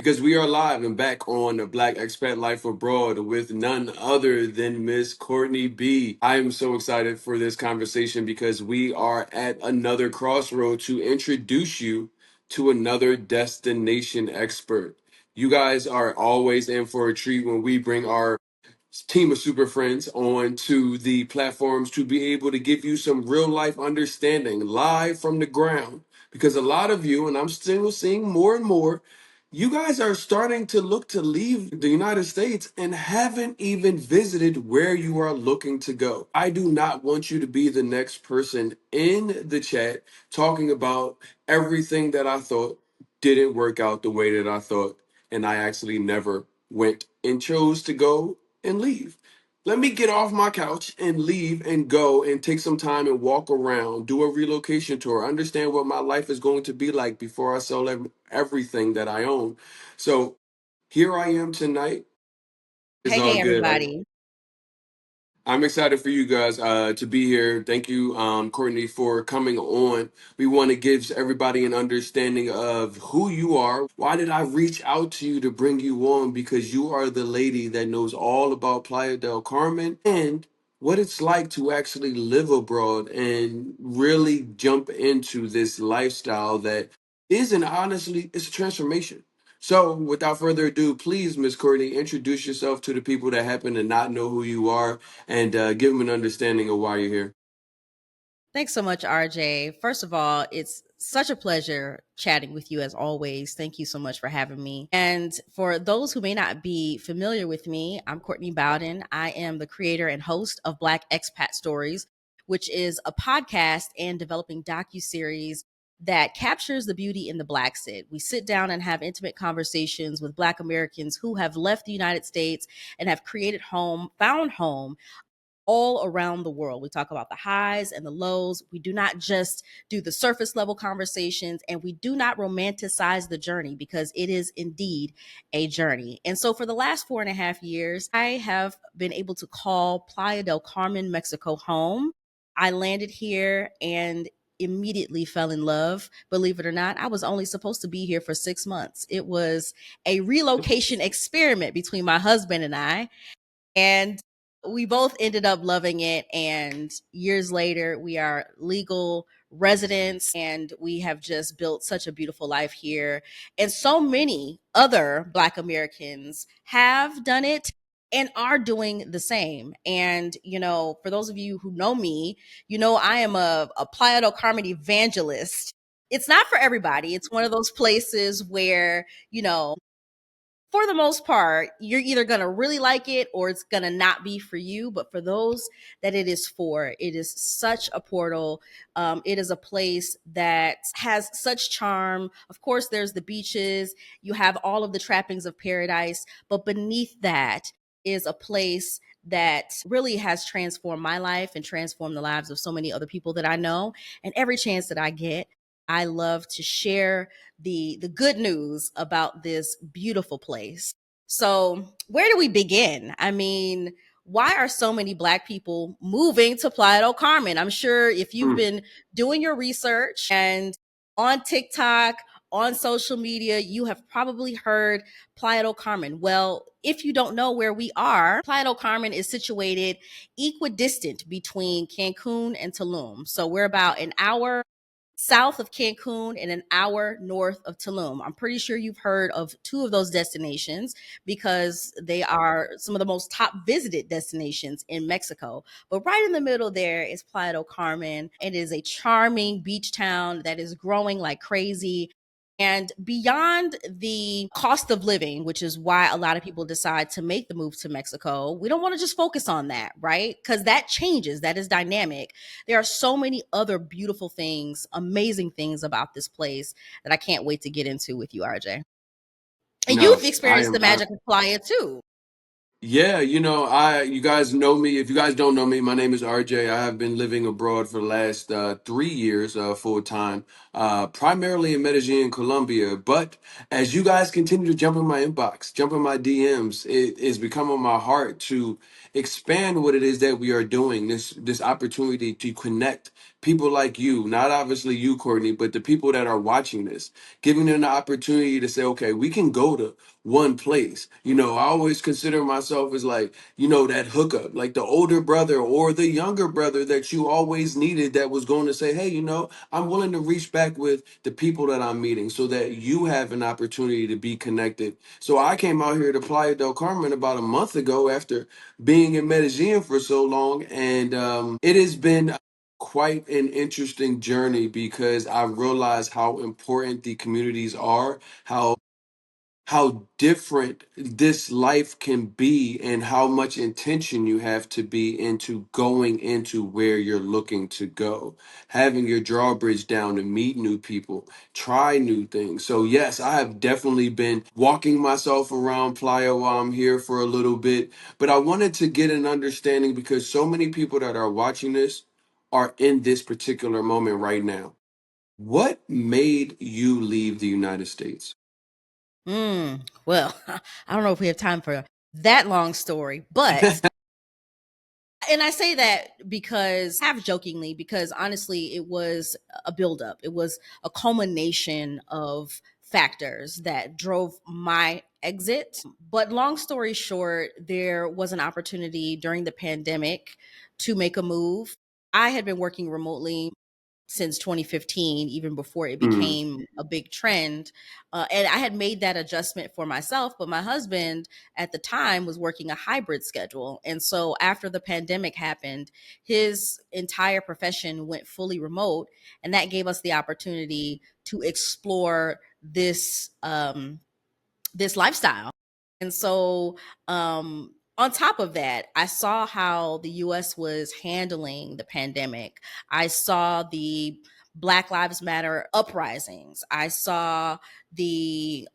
because we are live and back on the Black Expat Life Abroad with none other than Miss Courtney B. I am so excited for this conversation because we are at another crossroad to introduce you to another destination expert. You guys are always in for a treat when we bring our team of super friends on to the platforms to be able to give you some real life understanding live from the ground. Because a lot of you, and I'm still seeing more and more, you guys are starting to look to leave the United States and haven't even visited where you are looking to go. I do not want you to be the next person in the chat talking about everything that I thought didn't work out the way that I thought, and I actually never went and chose to go and leave. Let me get off my couch and leave and go and take some time and walk around, do a relocation tour, understand what my life is going to be like before I sell everything that I own. So here I am tonight. It's Hey, all hey, good. everybody. I'm excited for you guys to be here. Thank you, Courtney, for coming on. We want to give everybody an understanding of who you are. Why did I reach out to you to bring you on? Because you are the lady that knows all about Playa del Carmen and what it's like to actually live abroad and really jump into this lifestyle that is, and honestly, it's a transformation. So, without further ado, please, Miss Courtney, introduce yourself to the people that happen to not know who you are and give them an understanding of why you're here. Thanks so much, RJ. First of all, it's such a pleasure chatting with you as always. Thank you so much for having me. And for those who may not be familiar with me, I'm Courtney Bowden. I am the creator and host of Black Expat Stories, which is a podcast and developing docuseries that captures the beauty in the Black sit. We sit down and have intimate conversations with Black Americans who have left the United States and have created home, found home all around the world. We talk about the highs and the lows. We do not just do the surface level conversations, and we do not romanticize the journey because it is indeed a journey. And so for the last 4.5 years, I have been able to call Playa del Carmen, Mexico home. I landed here and immediately fell in love. Believe it or not, I was only supposed to be here for 6 months. It was a relocation experiment between my husband and I. And we both ended up loving it. And years later, we are legal residents and we have just built such a beautiful life here. And so many other Black Americans have done it and are doing the same. And, for those of you who know me, I am a Playa del Carmen evangelist. It's not for everybody. It's one of those places where, for the most part, you're either going to really like it or it's going to not be for you. But for those that it is for, it is such a portal. It is a place that has such charm. Of course, there's the beaches, you have all of the trappings of paradise, but beneath that is a place that really has transformed my life and transformed the lives of so many other people that I know. And every chance that I get, I love to share the good news about this beautiful place. So, where do we begin? I mean, why are so many Black people moving to Playa del Carmen? I'm sure if you've Mm. been doing your research and on TikTok, on social media, you have probably heard Playa del Carmen. Well, if you don't know where we are, Playa del Carmen is situated equidistant between Cancun and Tulum. So we're about an hour south of Cancun and an hour north of Tulum. I'm pretty sure you've heard of two of those destinations because they are some of the most top visited destinations in Mexico. But right in the middle there is Playa del Carmen. It is a charming beach town that is growing like crazy. And beyond the cost of living, which is why a lot of people decide to make the move to Mexico, we don't want to just focus on that, right? Because that changes, that is dynamic. There are so many other beautiful things, amazing things about this place that I can't wait to get into with you, RJ. And No, you've I experienced the am. magic of Playa too. Yeah, you guys know me. If you guys don't know me, my name is RJ. I have been living abroad for the last 3 years full time, primarily in Medellin, Colombia. But as you guys continue to jump in my inbox, jump in my DMs, it is become on my heart to expand what it is that we are doing. This opportunity to connect people like you, not obviously you, Courtney, but the people that are watching this, giving them the opportunity to say, okay, we can go to one place. I always consider myself as like, that hookup, like the older brother or the younger brother that you always needed that was going to say, hey, I'm willing to reach back with the people that I'm meeting so that you have an opportunity to be connected. So I came out here to Playa del Carmen about a month ago after being in Medellin for so long. And it has been quite an interesting journey because I realized how important the communities are, how different this life can be and how much intention you have to be into going into where you're looking to go, having your drawbridge down to meet new people, try new things. So yes, I have definitely been walking myself around Playa while I'm here for a little bit, but I wanted to get an understanding because so many people that are watching this are in this particular moment right now. What made you leave the United States? Well, I don't know if we have time for that long story, but and I say that because half jokingly, because honestly, it was a buildup. It was a culmination of factors that drove my exit. But long story short, there was an opportunity during the pandemic to make a move. I had been working remotely since 2015, even before it Mm, became a big trend. And I had made that adjustment for myself, but my husband at the time was working a hybrid schedule. And so after the pandemic happened, his entire profession went fully remote. And that gave us the opportunity to explore this lifestyle. And so, on top of that, I saw how the US was handling the pandemic. I saw the Black Lives Matter uprisings. I saw the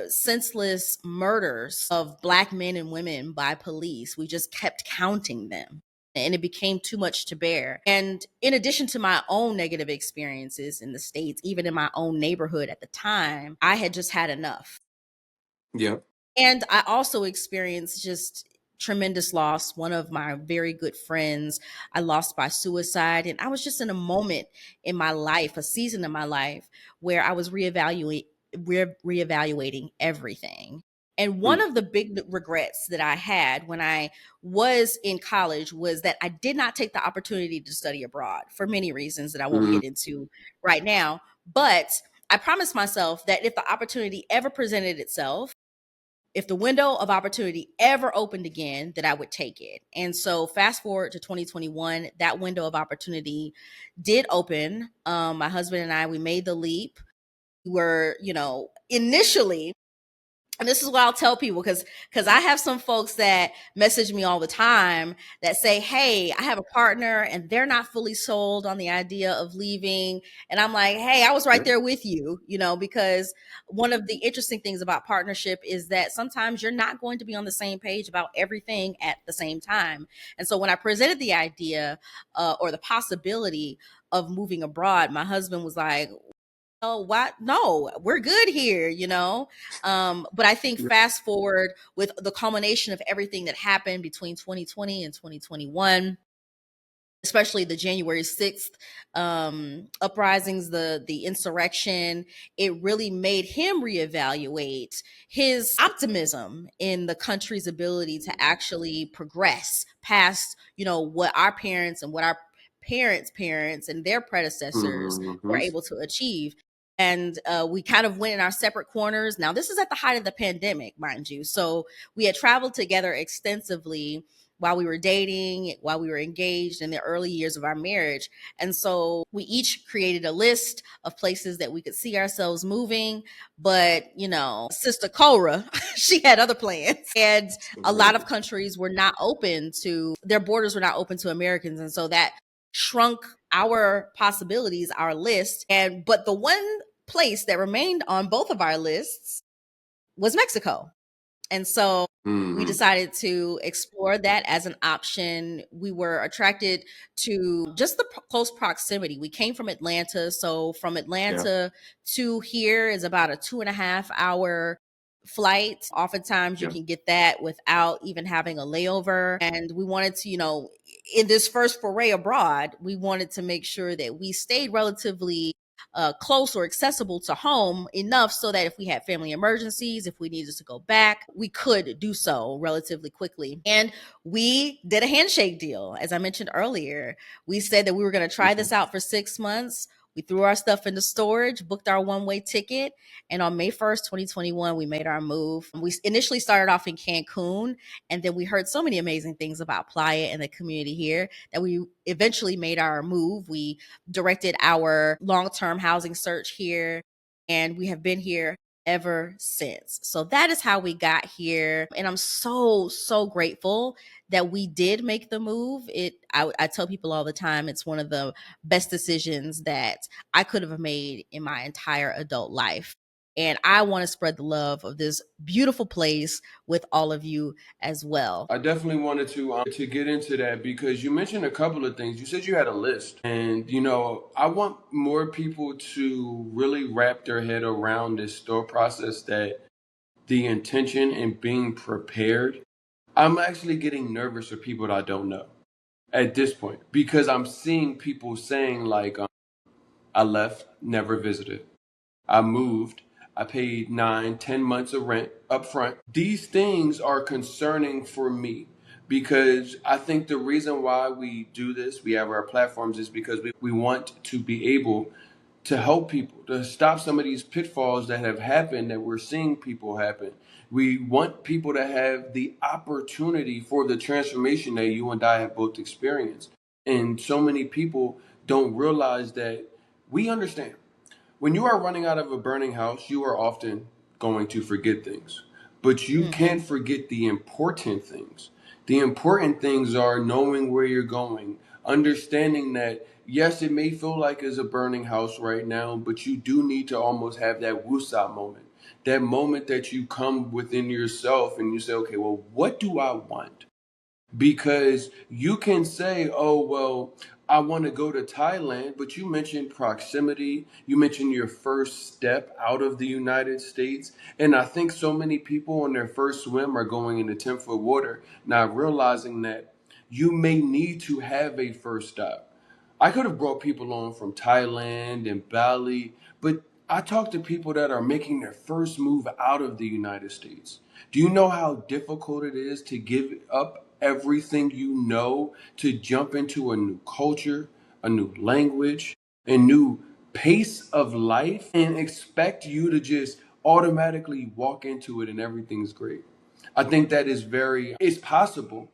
senseless murders of Black men and women by police. We just kept counting them. And it became too much to bear. And in addition to my own negative experiences in the States, even in my own neighborhood at the time, I had just had enough. yep. And I also experienced just tremendous loss. One of my very good friends, I lost by suicide. And I was just in a moment in my life, a season in my life, where I was reevaluating everything. And one Mm, of the big regrets that I had when I was in college was that I did not take the opportunity to study abroad for many reasons that I won't mm, get into right now. But I promised myself that if the opportunity ever presented itself, if the window of opportunity ever opened again, that I would take it. And so fast forward to 2021, that window of opportunity did open. My husband and I, we made the leap. We were, initially, and this is what I'll tell people because I have some folks that message me all the time that say, "Hey, I have a partner and they're not fully sold on the idea of leaving." And I'm like, "Hey, I was right yep. there with you, because one of the interesting things about partnership is that sometimes you're not going to be on the same page about everything at the same time." And so when I presented the idea or the possibility of moving abroad, my husband was like, oh, what? No, we're good here. But I think Yep. fast forward with the culmination of everything that happened between 2020 and 2021, especially the January 6th uprisings, the insurrection, it really made him reevaluate his optimism in the country's ability to actually progress past, what our parents and what our parents and their predecessors were Mhm. able to achieve. And we kind of went in our separate corners. Now, this is at the height of the pandemic, mind you. So we had traveled together extensively while we were dating, while we were engaged in the early years of our marriage. And so we each created a list of places that we could see ourselves moving. But, Sister Cora, she had other plans. And a lot of countries were not open to, their borders were not open to Americans. And so that shrunk our possibilities, our list. But the one place that remained on both of our lists was Mexico. And so we Hmm. decided to explore that as an option. We were attracted to just the close proximity. We came from Atlanta. So from Yeah. Atlanta to here is about a 2.5 hour flight. Oftentimes you Yeah. can get that without even having a layover. And we wanted to, in this first foray abroad, we wanted to make sure that we stayed relatively close or accessible to home enough so that if we had family emergencies, if we needed to go back, we could do so relatively quickly. And we did a handshake deal. As I mentioned earlier, we said that we were going to try this out for 6 months. We threw our stuff into storage, booked our one-way ticket, and on May 1st, 2021, we made our move. We initially started off in Cancun, and then we heard so many amazing things about Playa and the community here that we eventually made our move. We directed our long-term housing search here, and we have been here ever since. So that is how we got here, and I'm so grateful that we did make the move. I tell people all the time it's one of the best decisions that I could have made in my entire adult life. And I want to spread the love of this beautiful place with all of you as well. I definitely wanted to get into that because you mentioned a couple of things. You said you had a list, and I want more people to really wrap their head around this store process. That the intention and being prepared. I'm actually getting nervous for people that I don't know at this point because I'm seeing people saying like, "I left, never visited." I moved. I paid 9, 10 months of rent up front. These things are concerning for me because I think the reason why we do this, we have our platforms, is because we want to be able to help people, to stop some of these pitfalls that have happened that we're seeing people happen. We want people to have the opportunity for the transformation that you and I have both experienced. And so many people don't realize that we understand. When you are running out of a burning house, you are often going to forget things. But you Mm-hmm. can't forget the important things. The important things are knowing where you're going, understanding that, yes, it may feel like it's a burning house right now, but you do need to almost have that woosah moment. That moment that you come within yourself and you say, okay, well, what do I want? Because you can say, oh, well, I want to go to Thailand, but you mentioned proximity. You mentioned your first step out of the United States. And I think so many people on their first swim are going into 10-foot water, not realizing that you may need to have a first stop. I could have brought people on from Thailand and Bali, but I talk to people that are making their first move out of the United States. Do you know how difficult it is to give up everything you know to jump into a new culture, a new language, a new pace of life, and expect you to just automatically walk into it and everything's great? I think that is it's possible,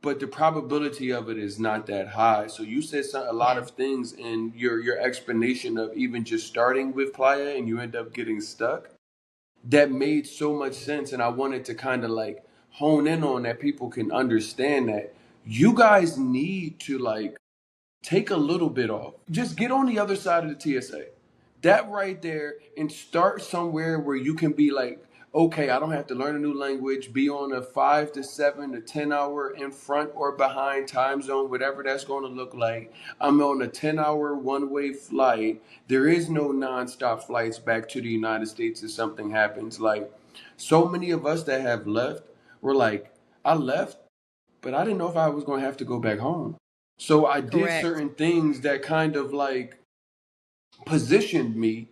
but the probability of it is not that high. So you said a lot Yeah. of things in your explanation of even just starting with Playa and you end up getting stuck. That made so much sense, and I wanted to kind of like hone in on that people can understand that you guys need to like take a little bit off. Just get on the other side of the TSA. That right there, and start somewhere where you can be like, okay, I don't have to learn a new language, be on a 5 to 7 to 10 hour in front or behind time zone, whatever that's going to look like. I'm on a 10-hour one-way flight. There is no nonstop flights back to the United States if something happens. Like, so many of us that have left, we're like, I left, but I didn't know if I was going to have to go back home. So I did Correct. certain things that kind of like positioned me,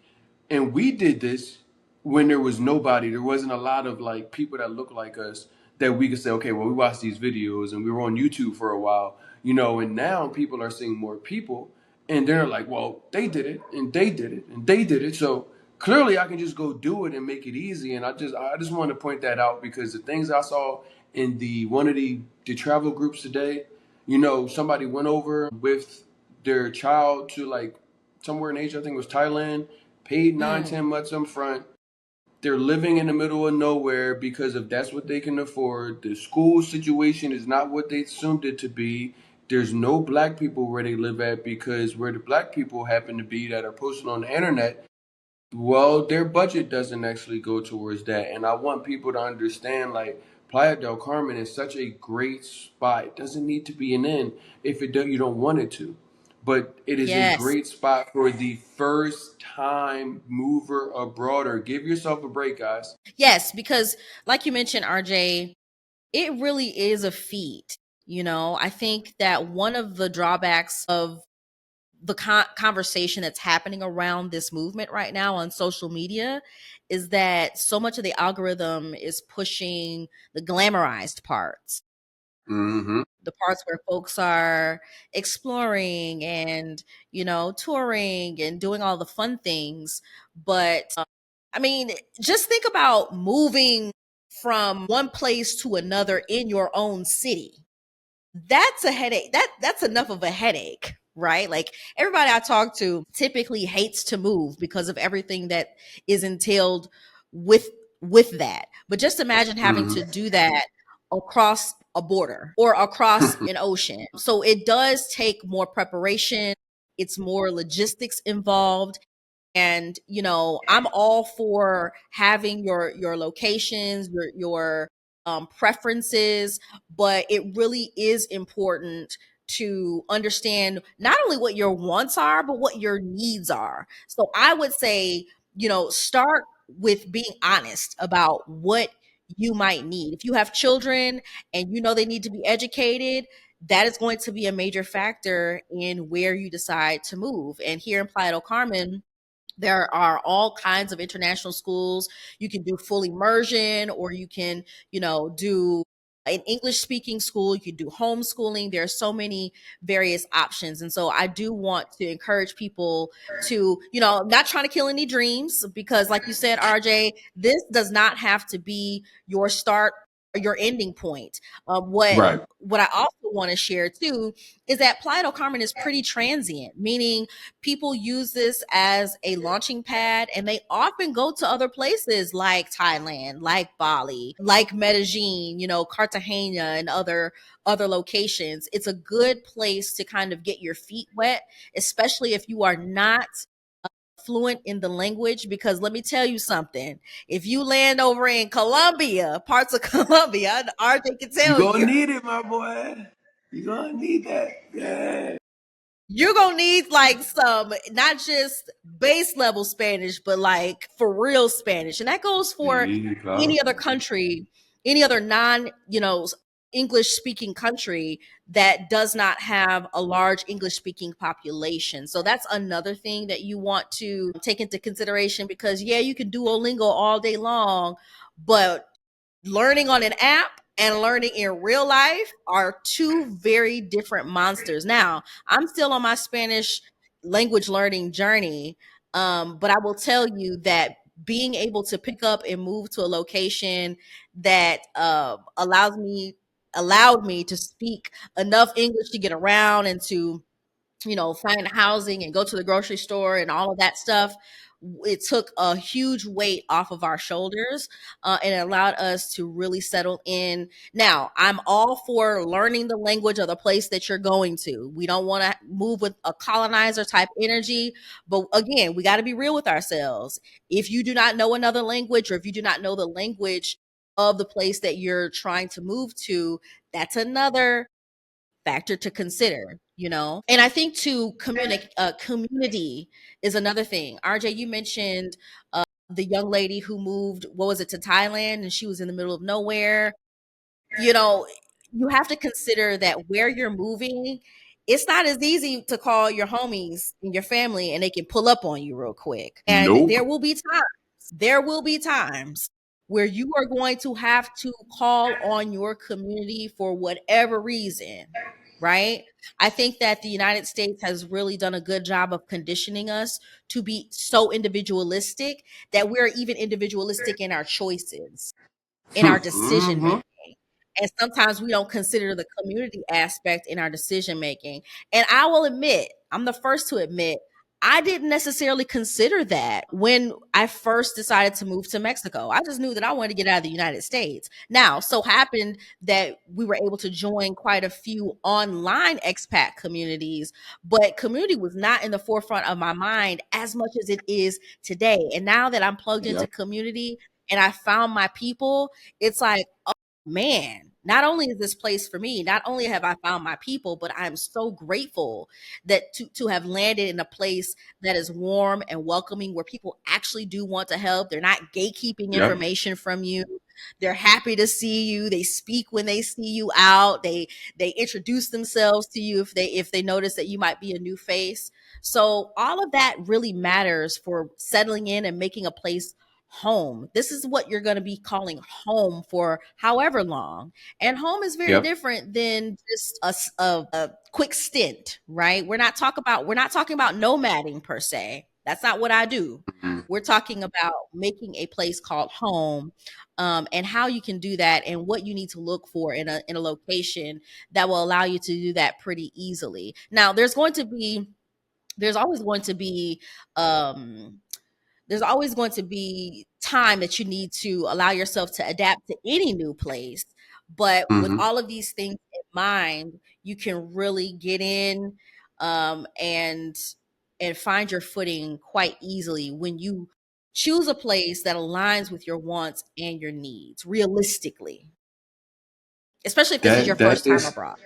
and we did this when there was nobody. There wasn't a lot of like people that look like us that we could say, okay, well, we watched these videos and we were on YouTube for a while, and now people are seeing more people and they're like, well, they did it and they did it and they did it. So clearly I can just go do it and make it easy. And I just want to point that out because the things I saw in the one of the travel groups today, somebody went over with their child to like somewhere in Asia, I think it was Thailand, paid nine, Mm. 10 months up front. They're living in the middle of nowhere because if that's what they can afford. The school situation is not what they assumed it to be. There's no black people where they live at because where the black people happen to be that are posted on the internet, Well, their budget doesn't actually go towards that, and I want people to understand like Playa del Carmen is such a great spot. It doesn't need to be an inn if you don't want it to, but it is a Yes. great spot for the first time mover abroad. Or give yourself a break, guys. Yes, because like you mentioned, RJ, it really is a feat. I think that one of the drawbacks of the conversation that's happening around this movement right now on social media is that so much of the algorithm is pushing the glamorized parts, Mm-hmm. the parts where folks are exploring and, touring and doing all the fun things. But I mean, just think about moving from one place to another in your own city. That's a headache. That's enough of a headache, right? Like everybody I talk to typically hates to move because of everything that is entailed with with that. But just imagine having to Mm-hmm. do that across a border or across an ocean. So it does take more preparation. It's more logistics involved, and I'm all for having your locations, your preferences, but it really is important to understand not only what your wants are but what your needs are. So I would say, start with being honest about what you might need. If you have children and they need to be educated, that is going to be a major factor in where you decide to move. And here in Playa del Carmen, there are all kinds of international schools. You can do full immersion, or you can, do an English speaking school. You can do homeschooling. There are so many various options. And so I do want to encourage people to, not trying to kill any dreams, because like you said, RJ, this does not have to be your start or your ending point. What Right. what I also want to share too is that Playa del Carmen is pretty transient, meaning people use this as a launching pad, and they often go to other places like Thailand, like Bali, like Medellin, Cartagena, and other locations. It's a good place to kind of get your feet wet, especially if you are not fluent in the language, because let me tell you something. If you land over in Colombia, parts of Colombia, RJ can You tell gonna you, need it, my boy. You gonna need that. Yeah. you're gonna need like some, not just base level Spanish, but like for real Spanish. And that goes for Sí, claro. any other country, any other non, English speaking country that does not have a large English speaking population. So that's another thing that you want to take into consideration, because yeah, you can Duolingo all day long, but learning on an app and learning in real life are two very different monsters. Now, I'm still on my Spanish language learning journey, but I will tell you that being able to pick up and move to a location that allowed me to speak enough English to get around and to find housing and go to the grocery store and all of that stuff. It took a huge weight off of our shoulders, and it allowed us to really settle in. Now, I'm all for learning the language of the place that you're going to. We don't want to move with a colonizer type energy, but again, we got to be real with ourselves. If you do not know another language, or if you do not know the language of the place that you're trying to move to, that's another factor to consider, And I think to community is another thing. RJ, you mentioned the young lady who moved, what was it, to Thailand, and she was in the middle of nowhere. You know, you have to consider that where you're moving, it's not as easy to call your homies and your family and they can pull up on you real quick. And Nope. there will be times where you are going to have to call on your community for whatever reason, right? I think that the United States has really done a good job of conditioning us to be so individualistic that we're even individualistic in our choices, in our decision Mm-hmm. making. And sometimes we don't consider the community aspect in our decision making. And I will admit, I'm the first to admit, I didn't necessarily consider that when I first decided to move to Mexico. I just knew that I wanted to get out of the United States. Now, so happened that we were able to join quite a few online expat communities, but community was not in the forefront of my mind as much as it is today. And now that I'm plugged Yeah. into community and I found my people, it's like, man, not only is this place for me, not only have I found my people, but I'm so grateful that to have landed in a place that is warm and welcoming, where people actually do want to help. They're not gatekeeping Yep. information from you. They're happy to see you. They speak when they see you out. They introduce themselves to you if they notice that you might be a new face. So all of that really matters for settling in and making a place home. This is what you're going to be calling home for however long. And home is very Yep. different than just a quick stint, right? We're not talking about nomading per se. That's not what I do. Mhm. We're talking about making a place called home, and how you can do that and what you need to look for in a location that will allow you to do that pretty easily. Now, there's always going to be um there's always going to be time that you need to allow yourself to adapt to any new place. But with Mhm. all of these things in mind, you can really get in, um, and and find your footing quite easily when you choose a place that aligns with your wants and your needs realistically, especially if this is your That first time is abroad.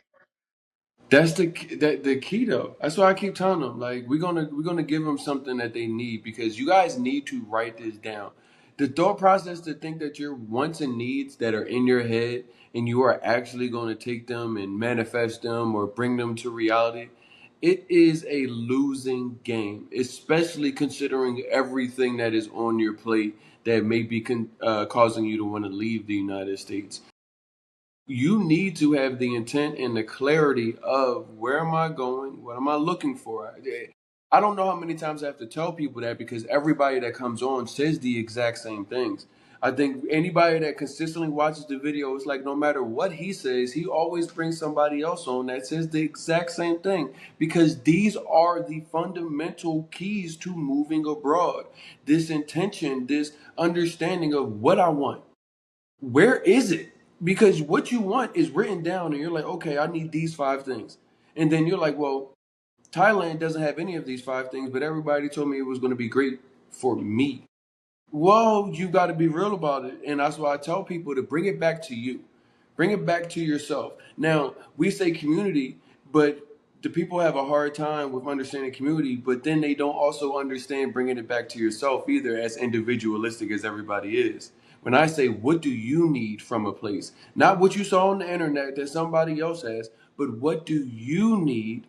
That's the key though. That's why I keep telling them like we're gonna give them something that they need because you guys need to write this down. The thought process to think that your wants and needs that are in your head and you are actually going to take them and manifest them or bring them to reality, it is a losing game, especially considering everything that is on your plate that may be causing you to want to leave the United States. You need to have the intent and the clarity of where am I going? What am I looking for? I don't know how many times I have to tell people that because everybody that comes on says the exact same things. I think anybody that consistently watches the video, it's like no matter what he says, he always brings somebody else on that says the exact same thing because these are the fundamental keys to moving abroad. This intention, this understanding of what I want, where is it? Because what you want is written down, and you're like, okay, I need these five things. And then you're like, well, Thailand doesn't have any of these five things, but everybody told me it was going to be great for me. Well, you got to be real about it. And that's why I tell people to bring it back to you, bring it back to yourself. Now, we say community, but the people have a hard time with understanding community, but then they don't also understand bringing it back to yourself either, as individualistic as everybody is. When I say, what do you need from a place? Not what you saw on the internet that somebody else has, but what do you need?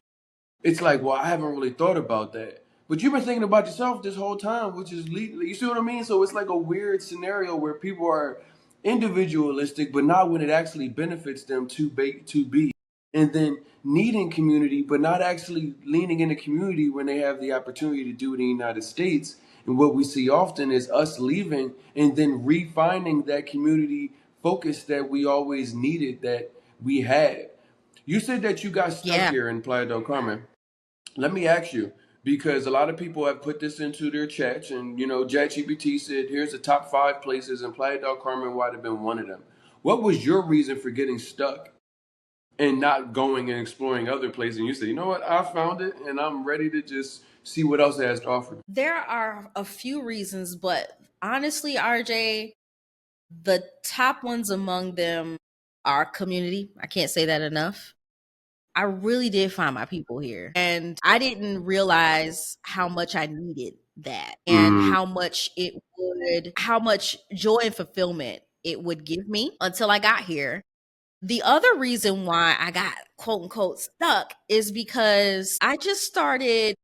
It's like, well, I haven't really thought about that. But you've been thinking about yourself this whole time, which is you see what I mean? So it's like a weird scenario where people are individualistic, but not when it actually benefits them to be. And then needing community, but not actually leaning into community when they have the opportunity to do it in the United States. And what we see often is us leaving and then refining that community focus that we always needed that we had. You said that you got stuck Yeah. here in Playa del Carmen. Let me ask you, because a lot of people have put this into their chats, and ChatGPT said, "Here's the top 5 places, and Playa del Carmen might have been one of them." What was your reason for getting stuck and not going and exploring other places? And you said, "You know what? I found it, and I'm ready to just see what else it has to offer." There are a few reasons, but honestly, RJ, the top ones among them are community. I can't say that enough. I really did find my people here. And I didn't realize how much I needed that and Mm, how much joy and fulfillment it would give me until I got here. The other reason why I got quote unquote stuck is because we just started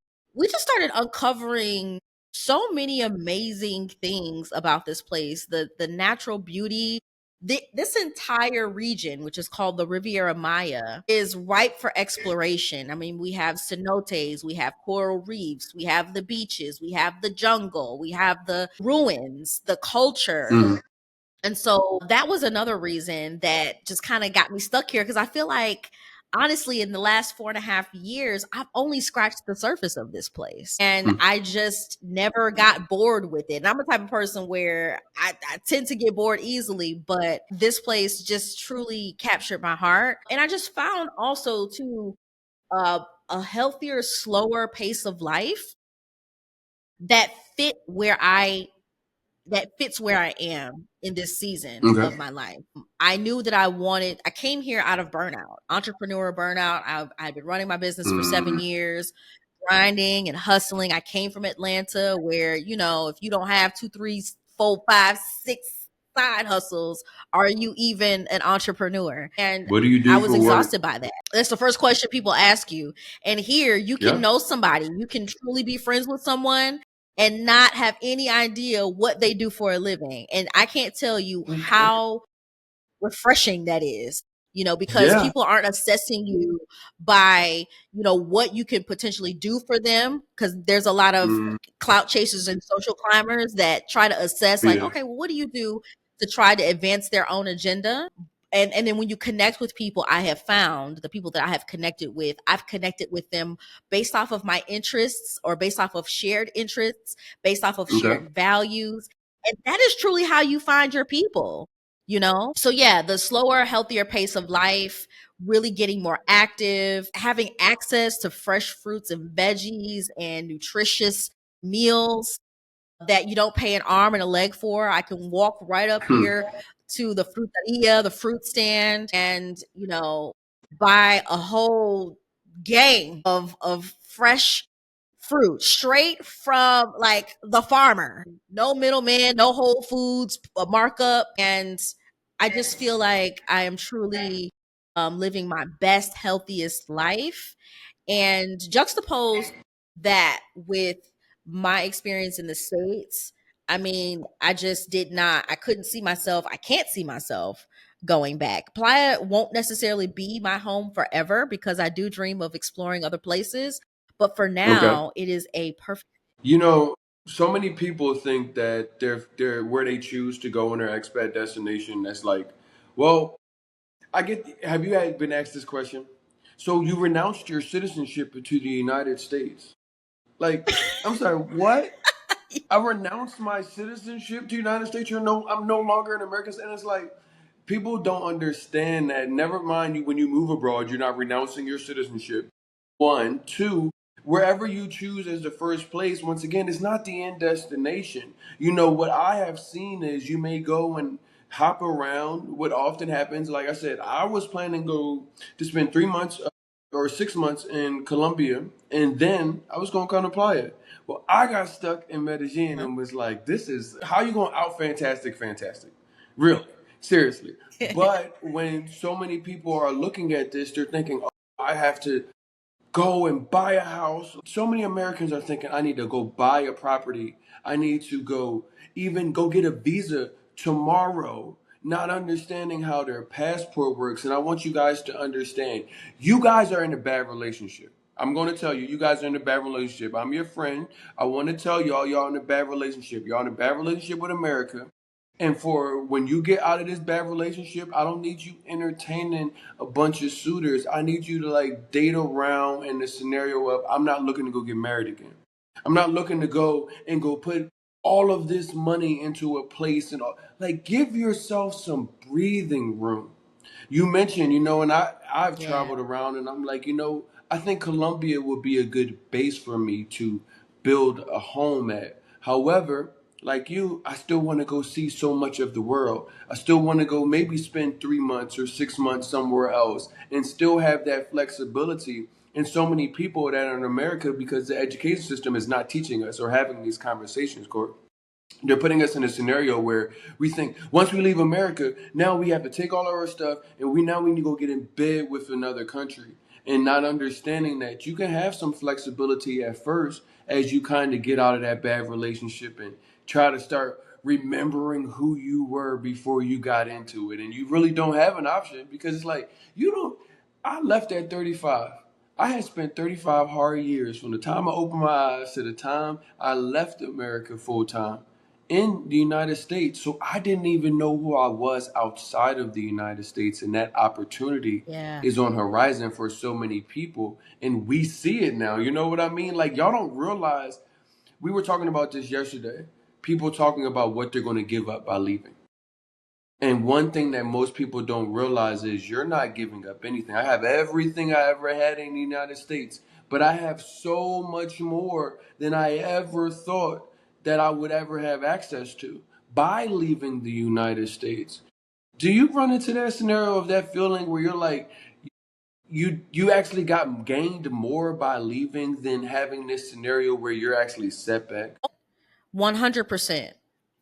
uncovering so many amazing things about this place. The natural beauty, this entire region, which is called the Riviera Maya, is ripe for exploration. I mean, we have cenotes, we have coral reefs, we have the beaches, we have the jungle, we have the ruins, the culture, mm, and so that was another reason that just kind of got me stuck here because I feel like honestly, in the last 4.5 years, I've only scratched the surface of this place. And Hmm. I just never got bored with it. And I'm the type of person where I tend to get bored easily, but this place just truly captured my heart. And I just found also, too, uh, a healthier, slower pace of life that fit where I that fits where I am in this season Okay. of my life. I knew that I came here out of burnout, entrepreneur burnout. I've been running my business for Mm. 7 years, grinding and hustling. I came from Atlanta where, if you don't have two, three, four, five, six side hustles, are you even an entrepreneur? And What do you I do was for work? exhausted by that. That's the first question people ask you. And here you can Yeah. know somebody, you can truly be friends with someone and not have any idea what they do for a living. And I can't tell you Okay. how refreshing that is, because Yeah. people aren't assessing you by, what you can potentially do for them. Because there's a lot of Mm. clout chasers and social climbers that try to assess, like, Yeah. okay, well, what do you do to try to advance their own agenda? And then when you connect with people, I have found the people that I have connected with, I've connected with them based off of my interests or based off of shared interests, based off of Okay. shared values. And that is truly how you find your people. So yeah, the slower, healthier pace of life, really getting more active, having access to fresh fruits and veggies and nutritious meals that you don't pay an arm and a leg for. I can walk right up Hmm. here to the fruteria, the fruit stand, and buy a whole gang of fresh fruit straight from like the farmer. No middleman, no Whole Foods markup, and I just feel like I am truly living my best, healthiest life. And juxtapose that with my experience in the States, I mean, I couldn't see myself, I can't see myself going back. Playa won't necessarily be my home forever because I do dream of exploring other places. But for Okay. now, it is a perfect. You know, so many people think that they're where they choose to go in their expat destination. That's like, well, I get. Have you been asked this question? So you renounced your citizenship to the United States? Like, I'm sorry, what? I renounced my citizenship to the United States. I'm no longer an American, and it's like people don't understand that. Never mind you when you move abroad, you're not renouncing your citizenship. One, two, wherever you choose as the first place, once again, it's not the end destination. What I have seen is you may go and hop around. What often happens, like I said, I was planning to spend 3 months or 6 months in Colombia, and then I was going to come to Playa. Well, I got stuck in Medellin Uh-huh. and was like, this is how you going to out fantastic. Really, seriously. But when so many people are looking at this, they're thinking, oh, I have to go and buy a house. So many Americans are thinking, I need to go buy a property. I need to even go get a visa tomorrow, not understanding how their passport works. And I want you guys to understand, you guys are in a bad relationship. I'm going to tell you, you guys are in a bad relationship. I'm your friend. I want to tell y'all in a bad relationship. Y'all in a bad relationship with America. And for when you get out of this bad relationship, I don't need you entertaining a bunch of suitors. I need you to like date around in the scenario of I'm not looking to go get married again. I'm not looking to go put all of this money into a place and all. Like give yourself some breathing room. You mentioned, and I've Yeah. traveled around and I'm like, I think Colombia would be a good base for me to build a home at. However, like you, I still want to go see so much of the world. I still want to go maybe spend 3 months or 6 months somewhere else and still have that flexibility. And so many people that are in America because the education system is not teaching us or having these conversations, Court. They're putting us in a scenario where we think once we leave America, now we have to take all of our stuff and we need to go get in bed with another country. And not understanding that you can have some flexibility at first as you kind of get out of that bad relationship and try to start remembering who you were before you got into it. And you really don't have an option because it's like, you don't. I left at 35. I had spent 35 hard years from the time I opened my eyes to the time I left America full time. in the United States. So I didn't even know who I was outside of the United States. And that opportunity Yeah. is on horizon for so many people. And we see it now. You know what I mean? Like, y'all don't realize, we were talking about this yesterday. People talking about what they're going to give up by leaving. And one thing that most people don't realize is you're not giving up anything. I have everything I ever had in the United States, but I have so much more than I ever thought that I would ever have access to by leaving the United States. Do you run into that scenario of that feeling where you're like, you actually got gained more by leaving than having this scenario where you're actually set back? 100%.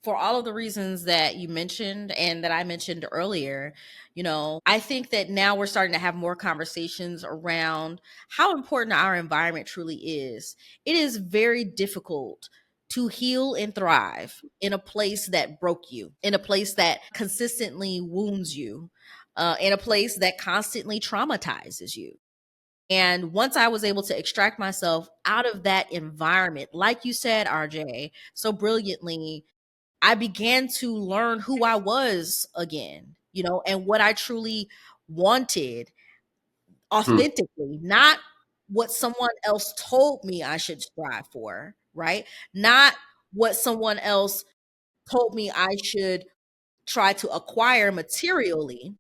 For all of the reasons that you mentioned and that I mentioned earlier, I think that now we're starting to have more conversations around how important our environment truly is. It is very difficult to heal and thrive in a place that broke you, in a place that consistently wounds you, in a place that constantly traumatizes you. And once I was able to extract myself out of that environment, like you said, RJ, so brilliantly, I began to learn who I was again, and what I truly wanted Hmm. authentically, not what someone else told me I should strive for, right? Not what someone else told me I should try to acquire materially,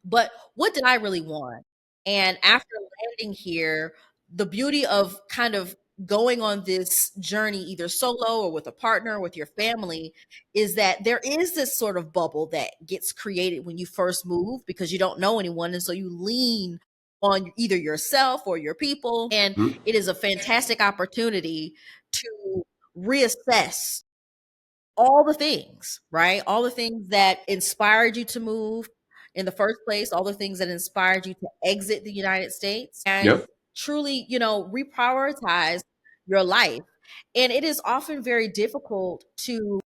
but what did I really want? And after landing here, the beauty of kind of going on this journey, either solo or with a partner, with your family, is that there is this sort of bubble that gets created when you first move because you don't know anyone. And so you lean on either yourself or your people. And Hmm. it is a fantastic opportunity to reassess all the things, right? All the things that inspired you to move in the first place, all the things that inspired you to exit the United States, and Yep. truly, reprioritize your life. And it is often very difficult to,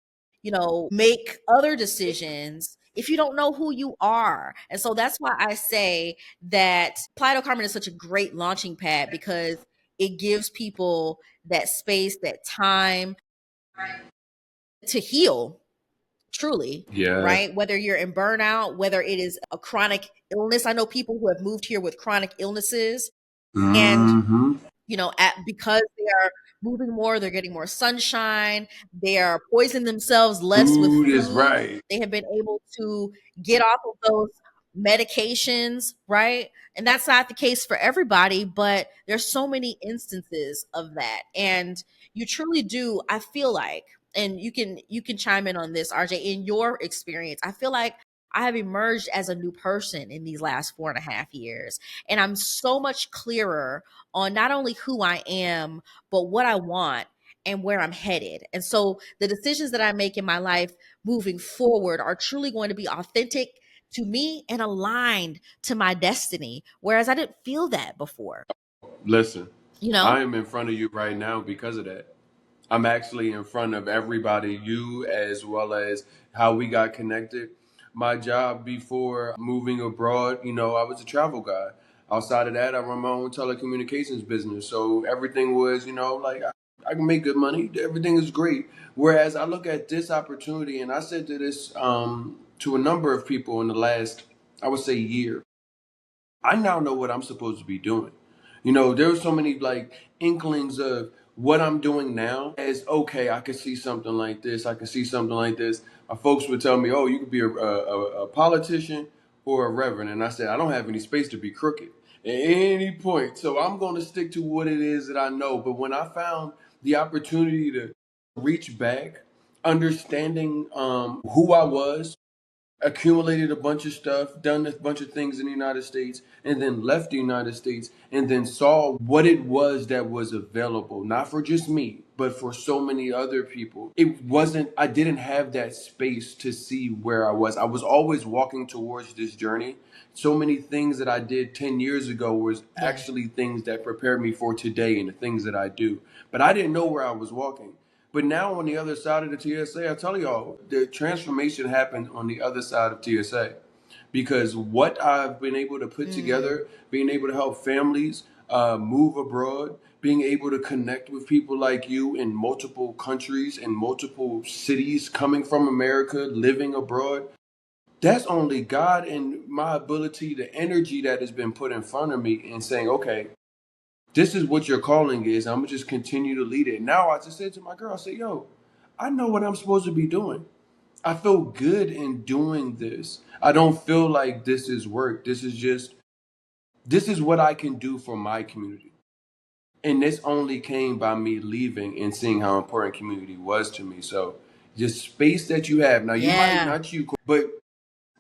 make other decisions if you don't know who you are. And so that's why I say that Playa del Carmen is such a great launching pad because it gives people that space, that time to heal truly, Yeah. right? Whether you're in burnout, whether it is a chronic illness. I know people who have moved here with chronic illnesses and Hmm. because they are moving more, they're getting more sunshine, they are poisoning themselves less with Food is food, right. they have been able to get off of those medications, right? And that's not the case for everybody, but there's so many instances of that. And you truly do, I feel like, and you can chime in on this, RJ, in your experience, I feel like I have emerged as a new person in these last 4.5 years. And I'm so much clearer on not only who I am, but what I want and where I'm headed. And so the decisions that I make in my life moving forward are truly going to be authentic to me and aligned to my destiny. Whereas I didn't feel that before, Listen, you know? I am in front of you right now because of that. I'm actually in front of everybody, you as well as how we got connected. My job before moving abroad, I was a travel guy. Outside of that, I run my own telecommunications business. So everything was, like I can make good money. Everything is great. Whereas I look at this opportunity, and I said to this to a number of people in the last, I would say, year. I now know what I'm supposed to be doing. There were so many like inklings of what I'm doing now as okay, I could see something like this, I could see something like this. My folks would tell me, oh, you could be a politician or a reverend. And I said, I don't have any space to be crooked at any point. So I'm going to stick to what it is that I know. But when I found the opportunity to reach back, understanding who I was, accumulated a bunch of stuff, done a bunch of things in the United States, and then left the United States, and then saw what it was that was available, not for just me, but for so many other people. I didn't have that space to see where I was. I was always walking towards this journey. So many things that I did 10 years ago was Yeah. actually things that prepared me for today and the things that I do. But I didn't know where I was walking. But now on the other side of the TSA, I tell y'all, the transformation happened on the other side of TSA. Because what I've been able to put Mm, together, being able to help families move abroad, being able to connect with people like you in multiple countries and multiple cities, coming from America, living abroad. That's only God and my ability, the energy that has been put in front of me, and saying, okay, this is what your calling is. I'm gonna just continue to lead it. Now I just said to my girl, I said, yo, I know what I'm supposed to be doing. I feel good in doing this. I don't feel like this is work. This is what I can do for my community. And this only came by me leaving and seeing how important community was to me. So just space that you have. Now you might Yeah. not you, but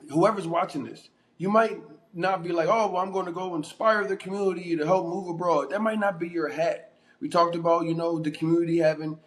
whoever's watching this, you might not be like, oh, well, I'm going to go inspire the community to help move abroad. That might not be your hat. We talked about, the community having,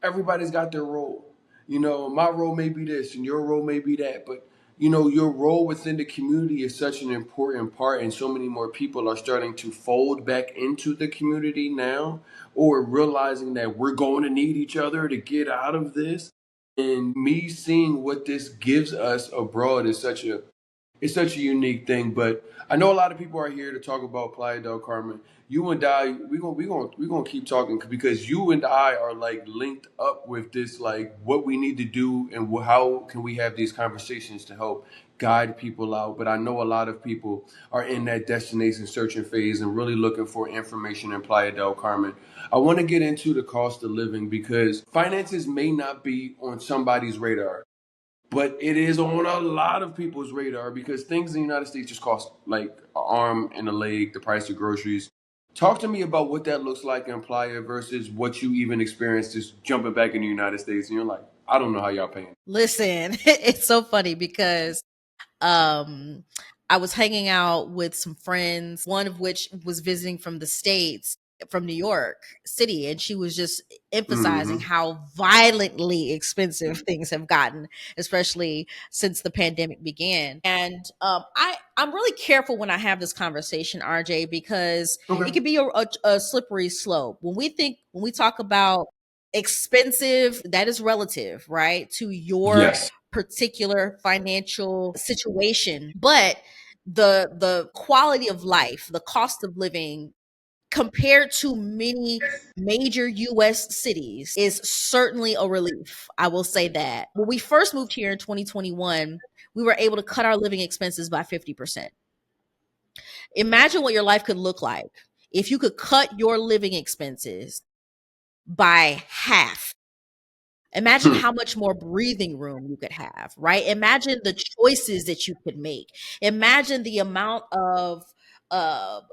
everybody's got their role. My role may be this and your role may be that, but your role within the community is such an important part, and so many more people are starting to fold back into the community now, or realizing that we're going to need each other to get out of this. And me seeing what this gives us abroad is such a unique thing. But I know a lot of people are here to talk about Playa del Carmen. You and I, we gonna keep talking because you and I are like linked up with this, like what we need to do and how can we have these conversations to help guide people out. But I know a lot of people are in that destination searching phase and really looking for information in Playa del Carmen. I want to get into the cost of living because finances may not be on somebody's radar, but it is on a lot of people's radar because things in the United States just cost like an arm and a leg, the price of groceries. Talk to me about what that looks like in Playa versus what you even experienced just jumping back in the United States, and you're like, I don't know how y'all paying. Listen, it's so funny because um I was hanging out with some friends, one of which was visiting from the States, from New York City, and she was just emphasizing Mm-hmm. how violently expensive things have gotten, especially since the pandemic began. And I'm really careful when I have this conversation, RJ, because it Okay. can be a slippery slope. When we talk about expensive, that is relative, right, to your Yes. particular financial situation. But the quality of life, the cost of living compared to many major US cities is certainly a relief. I will say that. When we first moved here in 2021, we were able to cut our living expenses by 50%. Imagine what your life could look like if you could cut your living expenses by half. Imagine Hmm. how much more breathing room you could have, right? Imagine the choices that you could make. Imagine the amount of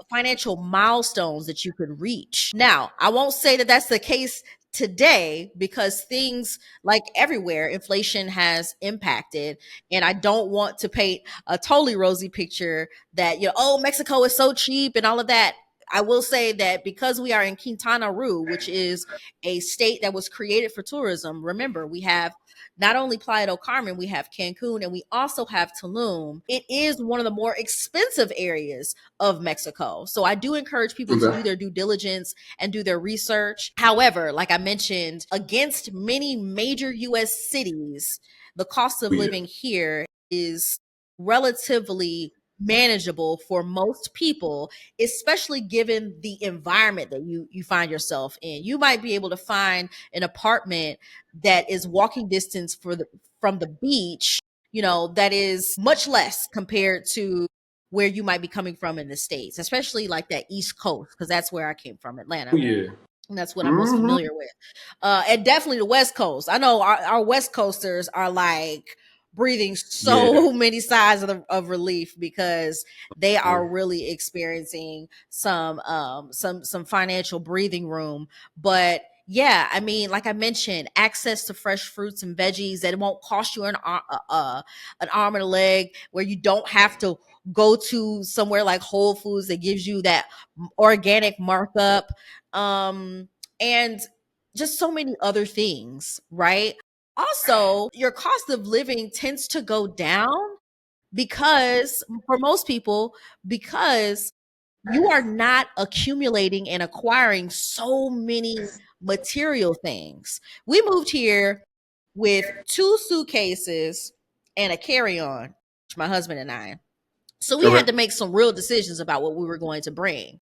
financial milestones that you could reach. Now, I won't say that that's the case today because things, like everywhere, inflation has impacted. And I don't want to paint a totally rosy picture that, oh, Mexico is so cheap and all of that. I will say that because we are in Quintana Roo, which is a state that was created for tourism. Remember, we have not only Playa del Carmen, we have Cancun, and we also have Tulum. It is one of the more expensive areas of Mexico. So I do encourage people to do Okay. their due diligence and do their research. However, like I mentioned, against many major US cities, the cost of Yeah. living here is relatively manageable for most people, especially given the environment that you find yourself in. You might be able to find an apartment that is walking distance from the beach, that is much less compared to where you might be coming from in the States, especially like that East Coast, because that's where I came from, Atlanta. Yeah. And that's what I'm most Mm-hmm. familiar with. And definitely the West Coast. I know our West Coasters are like breathing Yeah. so many sighs of relief because they are really experiencing some financial breathing room. But yeah, I mean, like I mentioned, access to fresh fruits and veggies that it won't cost you an arm and a leg, where you don't have to go to somewhere like Whole Foods that gives you that organic markup, and just so many other things, right? Also, your cost of living tends to go down because, for most people, because you are not accumulating and acquiring so many material things. We moved here with two suitcases and a carry-on, my husband and I. So we had Okay. to make some real decisions about what we were going to bring.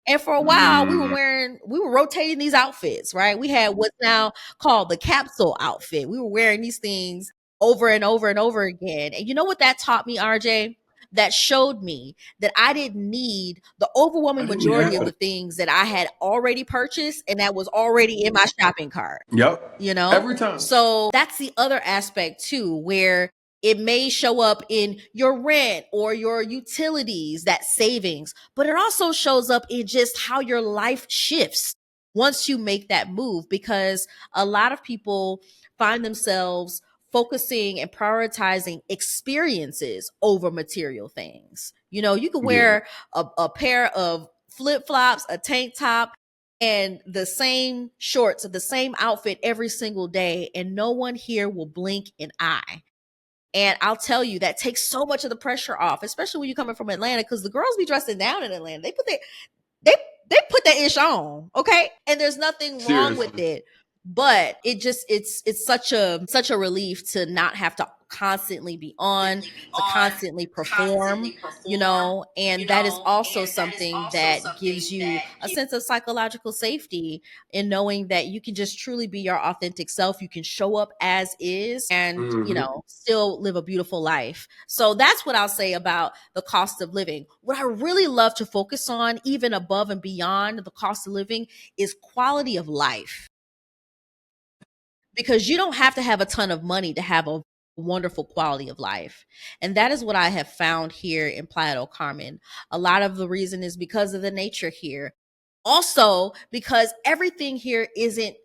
And for a while, Mm. we were rotating these outfits, right? We had what's now called the capsule outfit. We were wearing these things over and over and over again. And you know what that taught me, RJ? That showed me that I didn't need the I overwhelming didn't need majority of that. the things that I had already purchased and that was already in my shopping cart, Yep. you know? Every time. So that's the other aspect too, where it may show up in your rent or your utilities, that savings, but it also shows up in just how your life shifts once you make that move. Because a lot of people find themselves focusing and prioritizing experiences over material things. You know, you can Yeah. wear a pair of flip flops, a tank top, and the same shorts, the same outfit every single day, and no one here will blink an eye. And I'll tell you, that takes so much of the pressure off, especially when you're coming from Atlanta, because the girls be dressing down in Atlanta. They they put that ish on, okay? And there's nothing wrong with Seriously. it. But it's such a relief to not have to constantly be on, to constantly perform, you know, and that is also something that gives you a sense of psychological safety in knowing that you can just truly be your authentic self. You can show up as is and, you Hmm. know, still live a beautiful life. So that's what I'll say about the cost of living. What I really love to focus on, even above and beyond the cost of living, is quality of life, because you don't have to have a ton of money to have a wonderful quality of life. And that is what I have found here in Playa del Carmen. A lot of the reason is because of the nature here. Also, because everything here isn't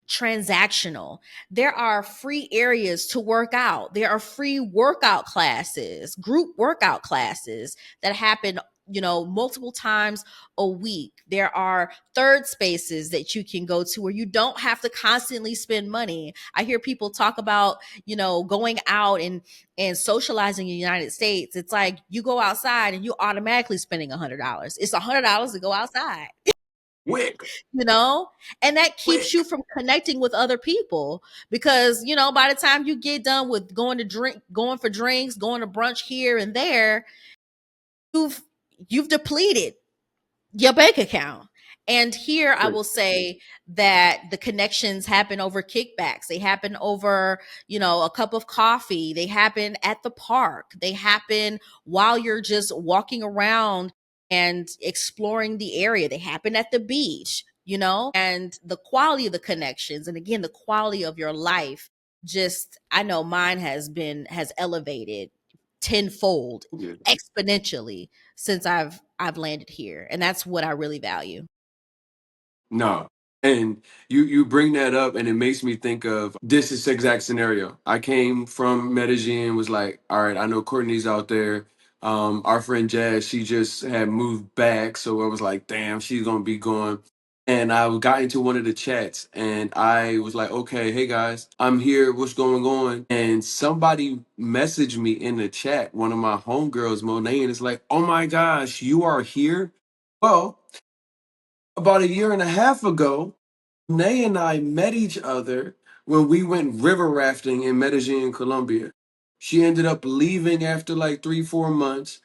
transactional. There are free areas to work out. There are free workout classes, group workout classes that happen, you know, multiple times a week. There are third spaces that you can go to where you don't have to constantly spend money. I hear people talk about, you know, going out and socializing in the United States. It's like you go outside and you automatically spending $100. It's $100 to go outside, Wick. you know, and that keeps you Wick. from connecting with other people, because you know, by the time you get done with going for drinks, going to brunch here and there, you've you've depleted your bank account. And here I will say that the connections happen over kickbacks. They happen over, you know, a cup of coffee. They happen at the park. They happen while you're just walking around and exploring the area. They happen at the beach, you know, and the quality of the connections. And again, the quality of your life, just, I know mine has elevated tenfold, Yeah. exponentially, since I've landed here, and that's what I really value. No. And you bring that up and it makes me think of this is the exact scenario. I came from Medellin, was like, all right, I know Courtney's out there. Our friend Jazz, she just had moved back, so I was like, damn, she's gonna be gone. And I got into one of the chats and I was like, okay, hey guys, I'm here, what's going on? And somebody messaged me in the chat, one of my homegirls, Monet, and it's like, oh my gosh, you are here? Well, about a year and a half ago, Nay and I met each other when we went river rafting in Medellin, Colombia. She ended up leaving after like 3, 4 months.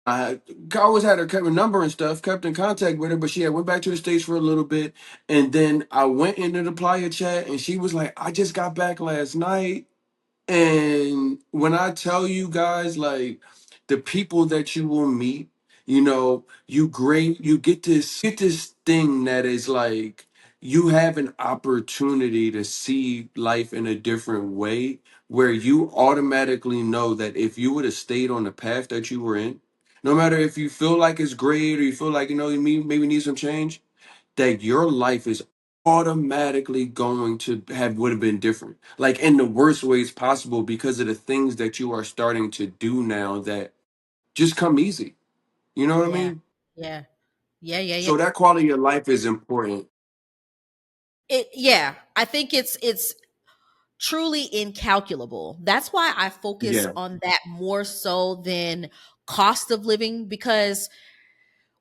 I always had her kept her number and stuff, kept in contact with her, but she had went back to the States for a little bit. And then I went into the playa chat and she was like, I just got back last night. And when I tell you guys, like the people that you will meet, you know, you get this thing that is like you have an opportunity to see life in a different way where you automatically know that if you would have stayed on the path that you were in, no matter if you feel like it's great or you feel like, you know, you maybe need some change, that your life is automatically going to have would have been different, like in the worst ways possible, because of the things that you are starting to do now that just come easy. You know what I Yeah. mean? Yeah. Yeah, yeah, yeah. So that quality of life is important. Yeah, I think it's truly incalculable. That's why I focus Yeah. on that more so than cost of living, because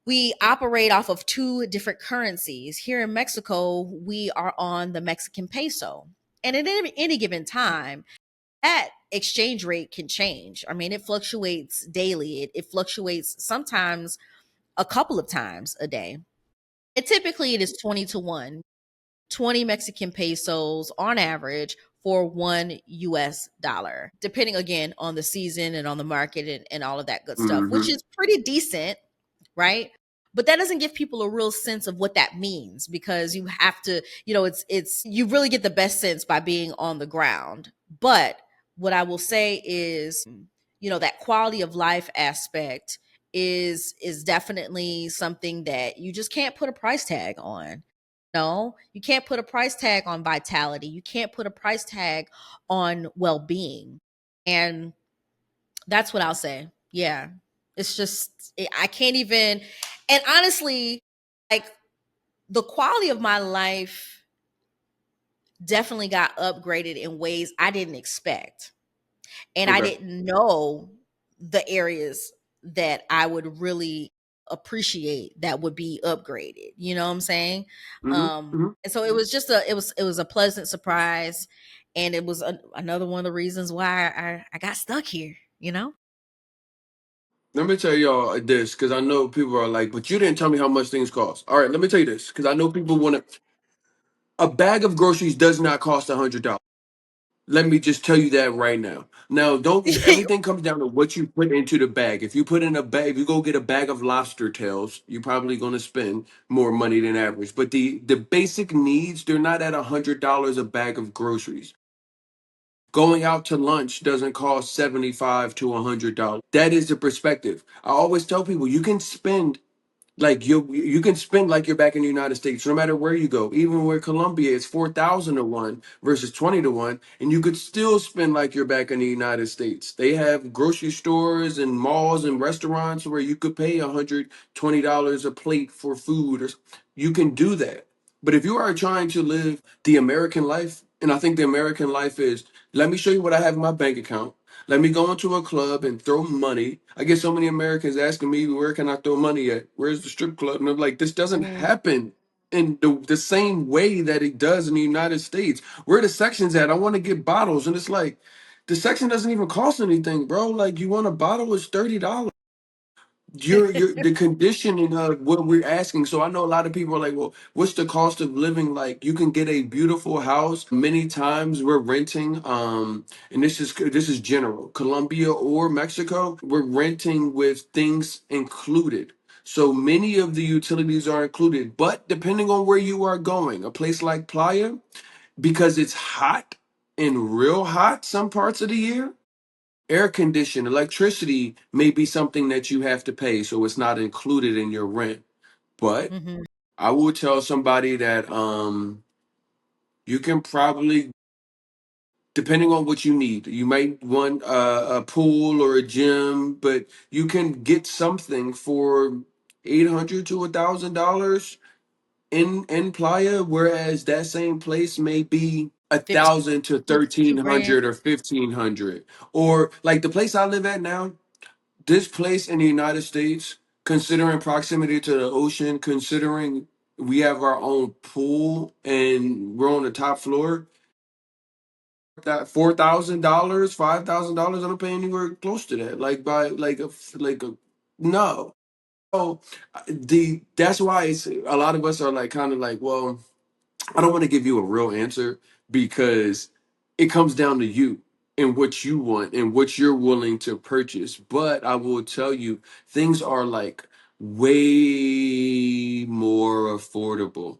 we operate off of two different currencies. Here in Mexico, we are on the Mexican peso. And at any given time, that exchange rate can change. I mean, it fluctuates daily. It fluctuates sometimes a couple of times a day. It typically it is 20 to 1. 20 Mexican pesos on average for $1 US, depending again on the season and on the market and all of that good stuff, which Mm-hmm. is pretty decent, right? But that doesn't give people a real sense of what that means, because you have to, it's you really get the best sense by being on the ground. But what I will say is, that quality of life aspect is definitely something that you just can't put a price tag on. No, you can't put a price tag on vitality. You can't put a price tag on well-being. And that's what I'll say. Yeah. It's just I can't even, and honestly, like, the quality of my life definitely got upgraded in ways I didn't expect. And I Okay. didn't know the areas that I would really appreciate that would be upgraded. You know what I'm saying? Mm-hmm. Mm-hmm. And so it was just it was a pleasant surprise, and it was another one of the reasons why I got stuck here. You know? Let me tell y'all this, because I know people are like, but you didn't tell me how much things cost. All right, let me tell you this, because I know people want to. A bag of groceries does not cost $100. Let me just tell you that right now. Now, don't everything comes down to what you put into the bag. If you put in a bag, if you go get a bag of lobster tails, you're probably going to spend more money than average. But the basic needs, they're not at $100 a bag of groceries. Going out to lunch doesn't cost 75 to $100. That is the perspective. I always tell people you can spend like you can spend like you're back in the United States, no matter where you go. Even where Colombia is 4,000 to 1 versus 20 to 1, and you could still spend like you're back in the United States. They have grocery stores and malls and restaurants where you could pay $120 a plate for food, or you can do that. But if you are trying to live the American life, and I think the American life is, let me show you what I have in my bank account. Let me go into a club and throw money. I get so many Americans asking me, where can I throw money at? Where's the strip club? And I'm like, this doesn't Mm. happen in the same way that it does in the United States. Where the section's at? I want to get bottles. And it's like, the section doesn't even cost anything, bro. Like, you want a bottle, it's $30. You're the conditioning of what we're asking. So I know a lot of people are like, well, what's the cost of living? Like, you can get a beautiful house. Many times we're renting, and this is general, Colombia or Mexico, we're renting with things included. So many of the utilities are included, but depending on where you are going, a place like Playa, because it's hot and real hot some parts of the year, air condition, electricity may be something that you have to pay, so it's not included in your rent. But Hmm. I will tell somebody that you can probably, depending on what you need, you might want a pool or a gym, but you can get something for 800 to $1,000 in Playa, whereas that same place may be a 50, thousand to 2 grand. 1,300 or 1,500. Or like the place I live at now, this place in the United States, considering proximity to the ocean, considering we have our own pool and we're on the top floor, that $4,000, $5,000, I don't pay anywhere close to that. Like by like a no. So the that's why it's a lot of us are like kind of like, well, I don't want to give you a real answer because it comes down to you and what you want and what you're willing to purchase. But I will tell you, things are like way more affordable,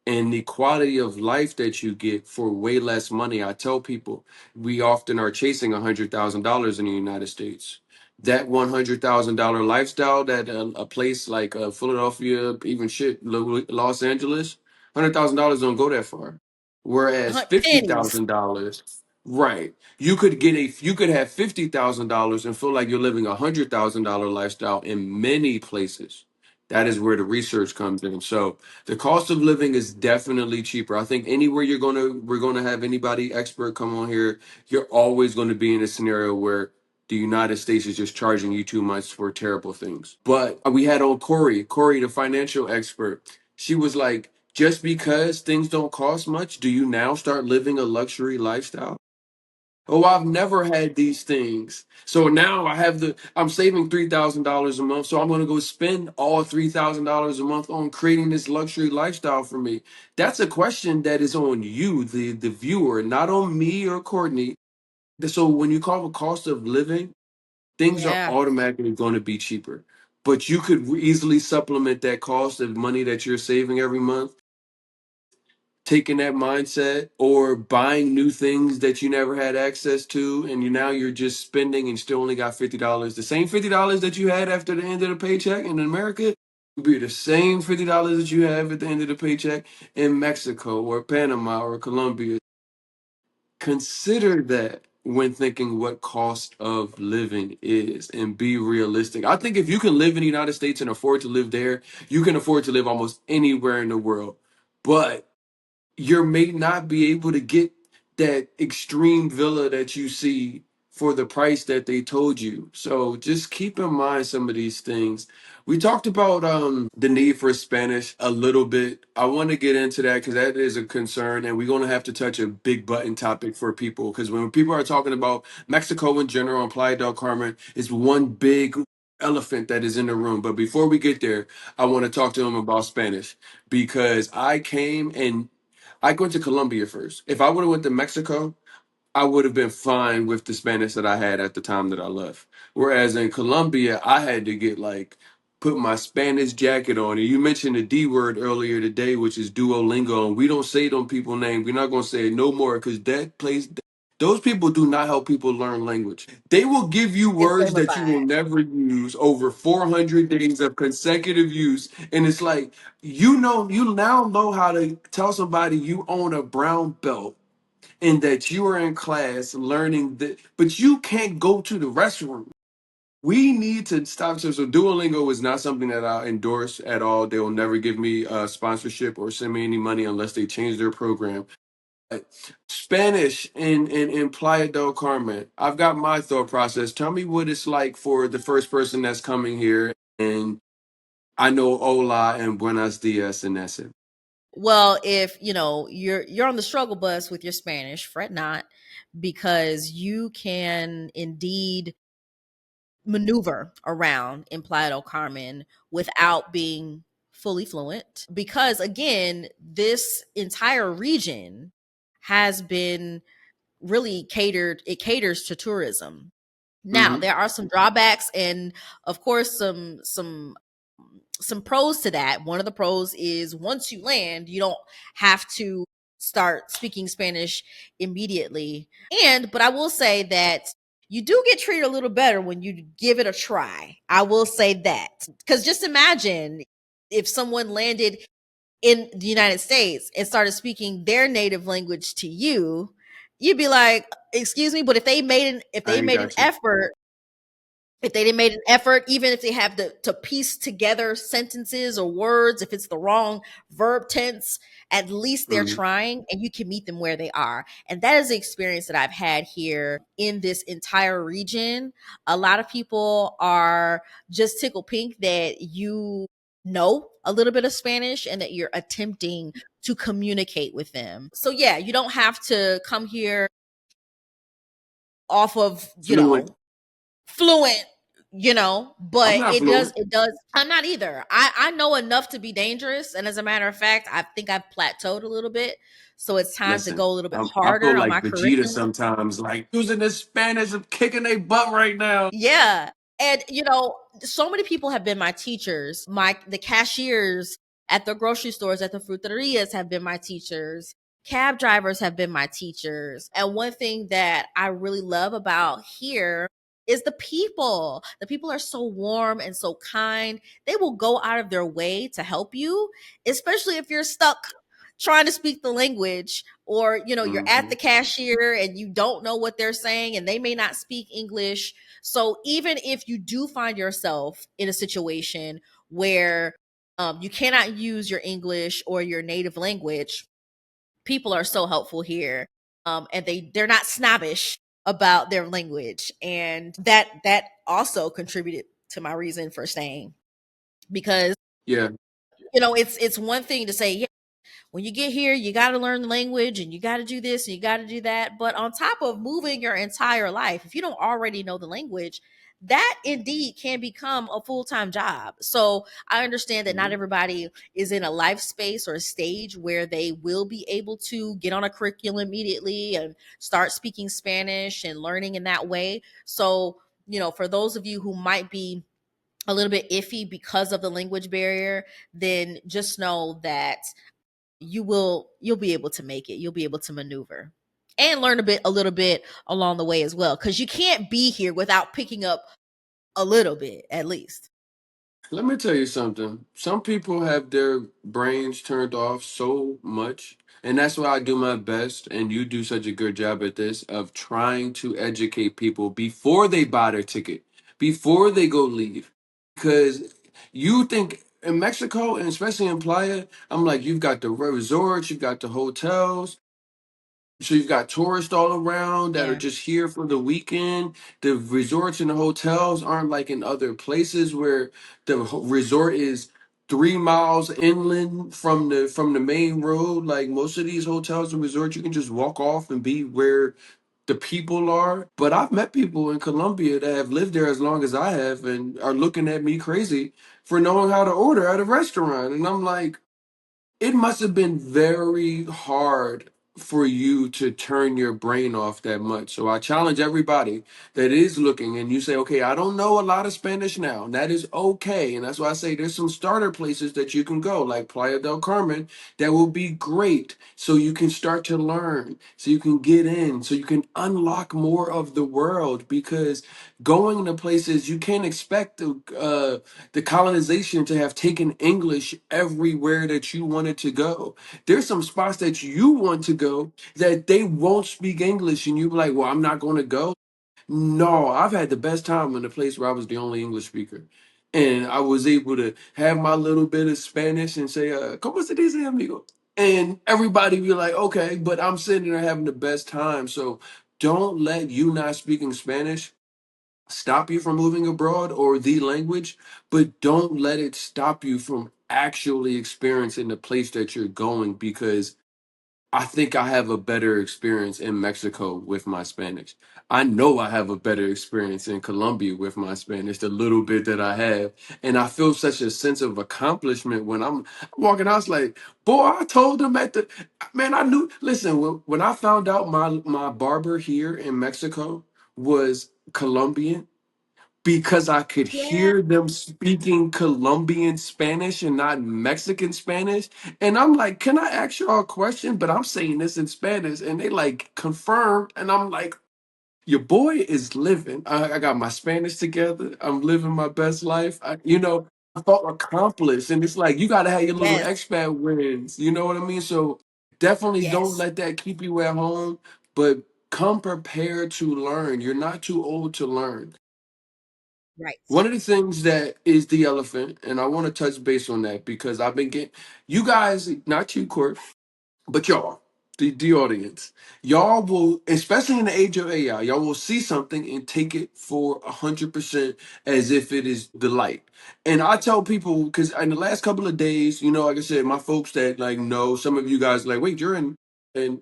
and the quality of life that you get for way less money. I tell people we often are chasing $100,000 in the United States. That $100,000 lifestyle, that a place like Philadelphia, even shit, Los Angeles, $100,000 don't go that far. Whereas Pennies. $50,000, right? You could have $50,000 and feel like you're living $100,000 lifestyle in many places. That is where the research comes in. So the cost of living is definitely cheaper. I think anywhere we're gonna have anybody expert come on here, you're always going to be in a scenario where the United States is just charging you too much for terrible things. But we had on Corey, the financial expert. She was like, just because things don't cost much, do you now start living a luxury lifestyle? Oh, I've never had these things. So now I'm saving $3,000 a month. So I'm going to go spend all $3,000 a month on creating this luxury lifestyle for me. That's a question that is on you, the viewer, not on me or Courtney. So when you call the cost of living, things are Yeah. automatically going to be cheaper. But you could easily supplement that cost of money that you're saving every month, taking that mindset or buying new things that you never had access to, and you're just spending and still only got $50. The same $50 that you had after the end of the paycheck in America will be the same $50 that you have at the end of the paycheck in Mexico or Panama or Colombia. Consider that when thinking what cost of living is and be realistic. I think if you can live in the United States and afford to live there, you can afford to live almost anywhere in the world. But you may not be able to get that extreme villa that you see for the price that they told you. So just keep in mind some of these things. We talked about the need for Spanish a little bit. I want to get into that because that is a concern, and we're going to have to touch a big button topic for people because when people are talking about Mexico in general and Playa del Carmen, it's one big elephant that is in the room. But before we get there, I want to talk to them about Spanish because I went to Colombia first. If I would have went to Mexico, I would have been fine with the Spanish that I had at the time that I left. Whereas in Colombia, I had to get like put my Spanish jacket on. And you mentioned the D word earlier today, which is Duolingo, and we don't say them people names. We're not gonna say it no more because that place. Those people do not help people learn language. They will give you It's words that you will gamified. never use over 400 days of consecutive use. And it's like, you now know how to tell somebody you own a brown belt and that you are in class learning that, but you can't go to the restroom. We need to stop. So Duolingo is not something that I endorse at all. They will never give me a sponsorship or send me any money unless they change their program. Spanish in Playa del Carmen. I've got my thought process. Tell me what it's like for the first person that's coming here. And I know hola and buenos dias, and that's it. Well, if you're on the struggle bus with your Spanish, fret not, because you can indeed maneuver around in Playa del Carmen without being fully fluent. Because again, this entire region has been really it caters to tourism. Now, Hmm. there are some drawbacks and of course some pros to that. One of the pros is once you land, you don't have to start speaking Spanish immediately. But I will say that you do get treated a little better when you give it a try. I will say that. Cuz just imagine if someone landed in the United States and started speaking their native language to you, you'd be like, "Excuse me," but if I they ain't made an got you. effort, if they didn't made an effort, even if they have to piece together sentences or words, if it's the wrong verb tense, at least they're Hmm. trying and you can meet them where they are. And that is the experience that I've had here in this entire region. A lot of people are just tickle pink that you know a little bit of Spanish and that you're attempting to communicate with them. So yeah, you don't have to come here off of, Fluent. fluent, I'm but not it does fluent. it does I'm not either. I know enough to be dangerous, and as a matter of fact, I think I've plateaued a little bit, so it's time to Listen, go a little bit I feel harder on like my Vegeta curriculum. sometimes, like using this Spanish and kicking their butt right now. Yeah. And so many people have been my teachers. The cashiers at the grocery stores, at the fruterias have been my teachers. Cab drivers have been my teachers. And one thing that I really love about here is the people. The people are so warm and so kind. They will go out of their way to help you, especially if you're stuck trying to speak the language, or you're at Hmm. the cashier and you don't know what they're saying and they may not speak English. So even if you do find yourself in a situation where you cannot use your English or your native language, people are so helpful here, and they're not snobbish about their language, and that also contributed to my reason for staying, because Yeah, it's one thing to say, yeah, when you get here, you got to learn the language and you got to do this and you got to do that. But on top of moving your entire life, if you don't already know the language, that indeed can become a full-time job. So I understand that not Mhm. everybody is in a life space or a stage where they will be able to get on a curriculum immediately and start speaking Spanish and learning in that way. So, for those of you who might be a little bit iffy because of the language barrier, then just know that you'll be able to make it. You'll be able to maneuver and learn a little bit along the way as well, because you can't be here without picking up a little bit at least. Let me tell you something. Some people have their brains turned off so much, and that's why I do my best, and you do such a good job at this of trying to educate people before they buy their ticket, before they go leave. Because you think in Mexico, and especially in Playa, I'm like, you've got the resorts, you've got the hotels, so you've got tourists all around that are Yeah. just here for the weekend. The resorts and the hotels aren't like in other places where the resort is 3 miles inland from the main road. Like most of these hotels and resorts, you can just walk off and be where the people are. But I've met people in Colombia that have lived there as long as I have and are looking at me crazy for knowing how to order at a restaurant. And I'm like, it must have been very hard for you to turn your brain off that much. So I challenge everybody that is looking and you say, okay, I don't know a lot of Spanish now. And that is okay. And that's why I say there's some starter places that you can go, like Playa del Carmen, that will be great. So you can start to learn, so you can get in, so you can unlock more of the world. Because going to places, you can't expect the colonization to have taken English everywhere that you wanted to go. There's some spots that you want to go that they won't speak English, and you're like, well, I'm not going to go. No, I've had the best time in a place where I was the only English speaker. And I was able to have my little bit of Spanish and say, ¿Cómo se dice, amigo? And everybody be like, okay, but I'm sitting there having the best time. So don't let you not speaking Spanish stop you from moving abroad or the language, but don't let it stop you from actually experiencing the place that you're going, because I think I have a better experience in Mexico with my Spanish. I know I have a better experience in Colombia with my Spanish, the little bit that I have. And I feel such a sense of accomplishment when I'm walking out. It's like, boy, I told them at the, man, I knew, listen, when I found out my barber here in Mexico was Colombian, because I could Yeah. hear them speaking Colombian Spanish and not Mexican Spanish. And I'm like, can I ask y'all a question? But I'm saying this in Spanish. And they like confirmed. And I'm like, your boy is living. I got my Spanish together. I'm living my best life. I felt accomplished. And it's like, you got to have your little Yes. expat wins. You know what I mean? So definitely don't Yes. let that keep you at home, but come prepared to learn. You're not too old to learn. Right. One of the things that is the elephant, and I want to touch base on that because I've been getting you guys, not you, Court, but y'all, the audience, y'all will, especially in the age of AI, y'all will see something and take it for 100% as if it is the light. And I tell people, because in the last couple of days, like I said, my folks that like know, some of you guys like, wait, you're in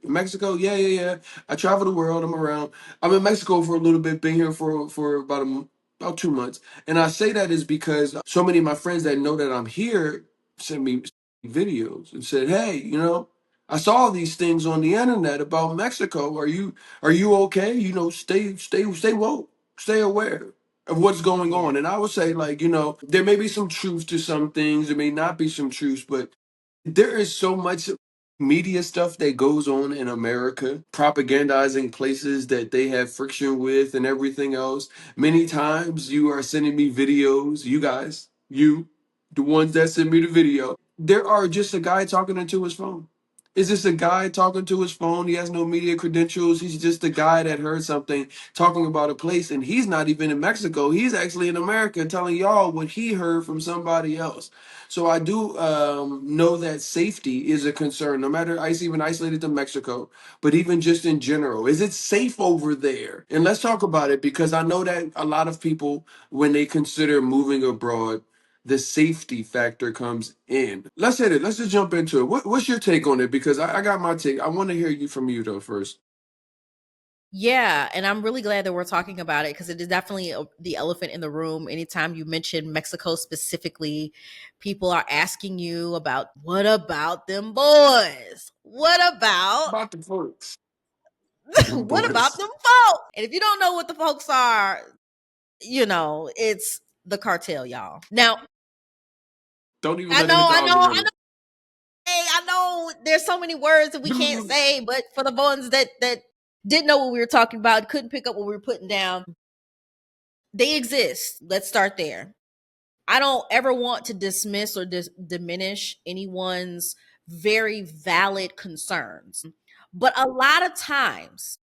Mexico? Yeah, yeah, yeah. I travel the world. I'm around. I'm in Mexico for a little bit. Been here for about about 2 months. And I say that is because so many of my friends that know that I'm here send me videos and said, hey, I saw these things on the internet about Mexico. Are you okay? Stay woke, stay aware of what's going Yeah. on. And I would say, like, there may be some truth to some things, there may not be some truth, but there is so much media stuff that goes on in America, propagandizing places that they have friction with and everything else. Many times you are sending me videos, you guys, the ones that send me the video. There are just a guy talking into his phone. Is this a guy talking to his phone? He has no media credentials. He's just a guy that heard something talking about a place, and he's not even in Mexico. He's actually in America telling y'all what he heard from somebody else. So I do know that safety is a concern, no matter it's even isolated to Mexico, but even just in general. Is it safe over there? And let's talk about it, because I know that a lot of people, when they consider moving abroad, the safety factor comes in. Let's hit it. Let's just jump into it. What's your take on it? Because I got my take. I want to hear you from you though first. Yeah, and I'm really glad that we're talking about it because it is definitely the elephant in the room. Anytime you mention Mexico specifically, people are asking you about what about them boys? What about About the folks. Them what about boys. them folks? And if you don't know what the folks are, it's the cartel, y'all. Now, Don't even I let know, I anything know, I know. argumental. Hey, I know there's so many words that we can't say, but for the ones that didn't know what we were talking about, couldn't pick up what we were putting down, they exist. Let's start there. I don't ever want to dismiss or diminish anyone's very valid concerns. But a lot of times,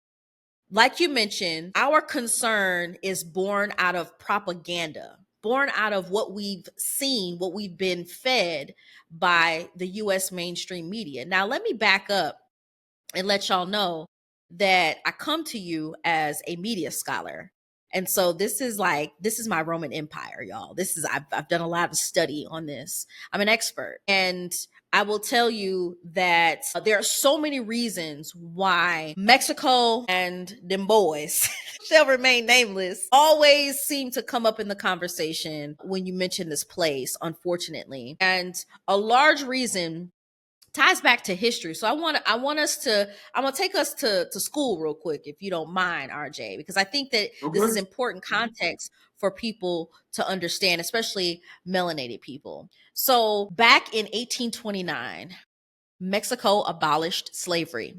like you mentioned, our concern is born out of propaganda, born out of what we've seen, what we've been fed by the US mainstream media. Now, let me back up and let y'all know that I come to you as a media scholar. And so this is my Roman Empire, y'all. I've done a lot of study on this. I'm an expert. And I will tell you that there are so many reasons why Mexico and them boys shall remain nameless always seem to come up in the conversation when you mention this place, unfortunately. And a large reason ties back to history. So I'm gonna take us to school real quick, if you don't mind, RJ, because I think that this is Okay. important context for people to understand, especially melanated people. So back in 1829, Mexico abolished slavery.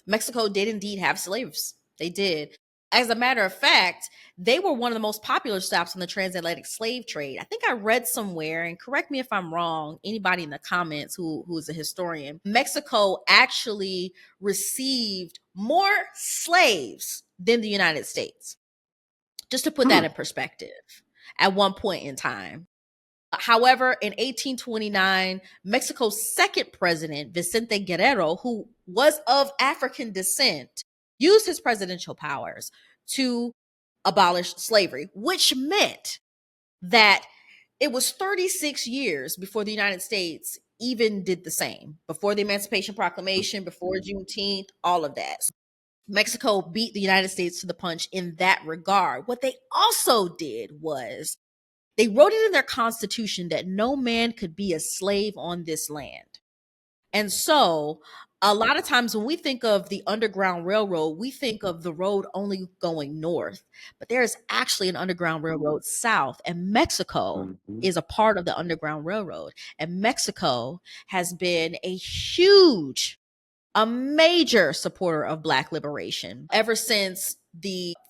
Mexico did indeed have slaves. They did. As a matter of fact, they were one of the most popular stops on the transatlantic slave trade. I think I read somewhere, and correct me if I'm wrong, anybody in the comments who is a historian, Mexico actually received more slaves than the United States. Just to put that Hmm. in perspective at one point in time. However, in 1829, Mexico's second president, Vicente Guerrero, who was of African descent, used his presidential powers to abolish slavery, which meant that it was 36 years before the United States even did the same, before the Emancipation Proclamation, before Juneteenth, all of that. Mexico beat the United States to the punch in that regard. What they also did was they wrote it in their constitution that no man could be a slave on this land. And so, a lot of times when we think of the Underground Railroad, we think of the road only going north, but there is actually an Underground Railroad south, and Mexico Mhm. is a part of the Underground Railroad. And Mexico has been a major supporter of Black liberation ever since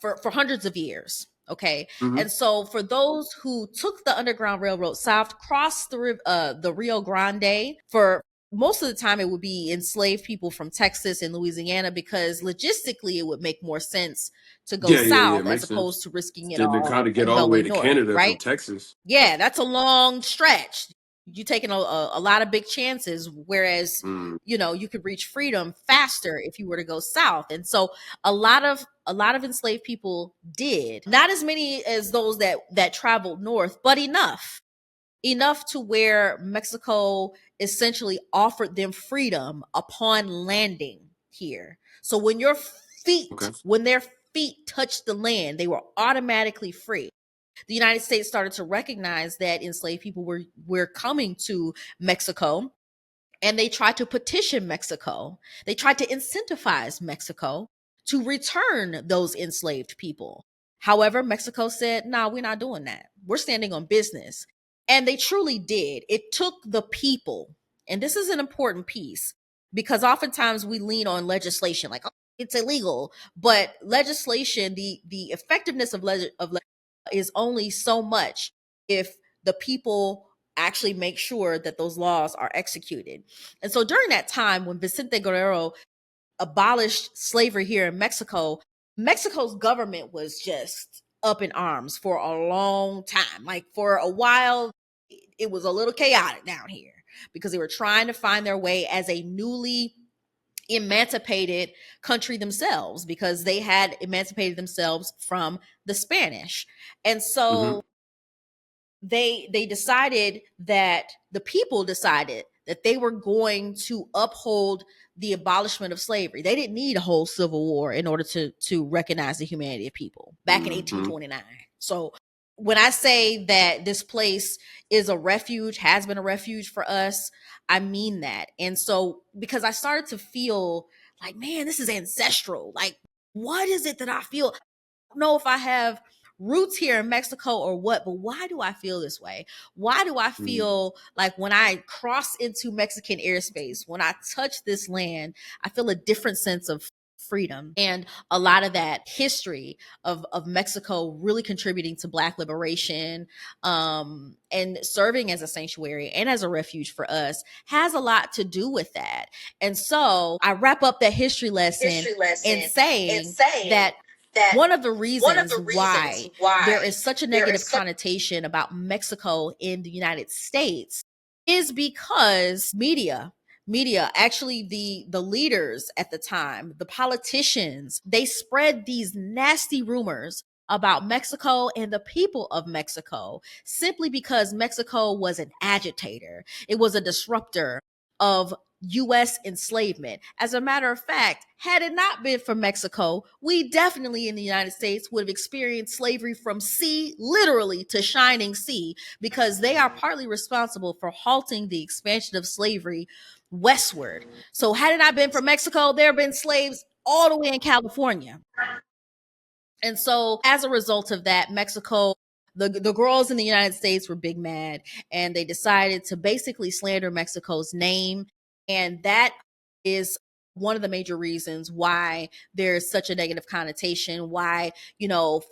for hundreds of years. Okay. Mhm. And so for those who took the Underground Railroad south, crossed the Rio Grande, for most of the time it would be enslaved people from Texas and Louisiana, because logistically it would make more sense to go Yeah, yeah, yeah. south as Makes sense. opposed to risking it Then to all kind of get and all the way going to north, Canada from right? Texas. Yeah, that's a long stretch. You taking a lot of big chances, whereas Mm. you could reach freedom faster if you were to go south. And so a lot of enslaved people did, not as many as those that traveled north, but enough to where Mexico essentially offered them freedom upon landing here. So Okay. when their feet touched the land, they were automatically free. The United States started to recognize that enslaved people were coming to Mexico, and they tried to petition Mexico. They tried to incentivize Mexico to return those enslaved people. However, Mexico said, "No, nah, we're not doing that. We're standing on business." And they truly did. It took the people, and this is an important piece, because oftentimes we lean on legislation like, oh, it's illegal, but legislation, the effectiveness of is only so much if the people actually make sure that those laws are executed. And so during that time when Vicente Guerrero abolished slavery here in Mexico, Mexico's government was just up in arms for a long time. Like for a while, it was a little chaotic down here because they were trying to find their way as a newly emancipated country themselves, because they had emancipated themselves from the Spanish. And Mm-hmm. so they decided that the people decided that they were going to uphold the abolishment of slavery. They didn't need a whole civil war in order to recognize the humanity of people back in 1829. So when I say that this place is a refuge, has been a refuge for us, I mean that. And so because I started to feel like, man, this is ancestral. Like, what is it that I feel? Know if I have roots here in Mexico or what, but why do I feel this way? Why do I feel like when I cross into Mexican airspace, when I touch this land, I feel a different sense of freedom? And a lot of that history of Mexico really contributing to Black liberation, and serving as a sanctuary and as a refuge for us has a lot to do with that. And so I wrap up that history lesson in saying that one of the reasons why there is such a negative connotation about Mexico in the United States is because media, actually the leaders at the time, the politicians, they spread these nasty rumors about Mexico and the people of Mexico simply because Mexico was an agitator. It was a disruptor of US enslavement. As a matter of fact, had it not been for Mexico, we definitely in the United States would have experienced slavery from sea, literally to shining sea, because they are partly responsible for halting the expansion of slavery westward. So, had it not been for Mexico, there have been slaves all the way in California. And so, as a result of that, Mexico, the girls in the United States were big mad, and they decided to basically slander Mexico's name. And that is one of the major reasons why there's such a negative connotation, why,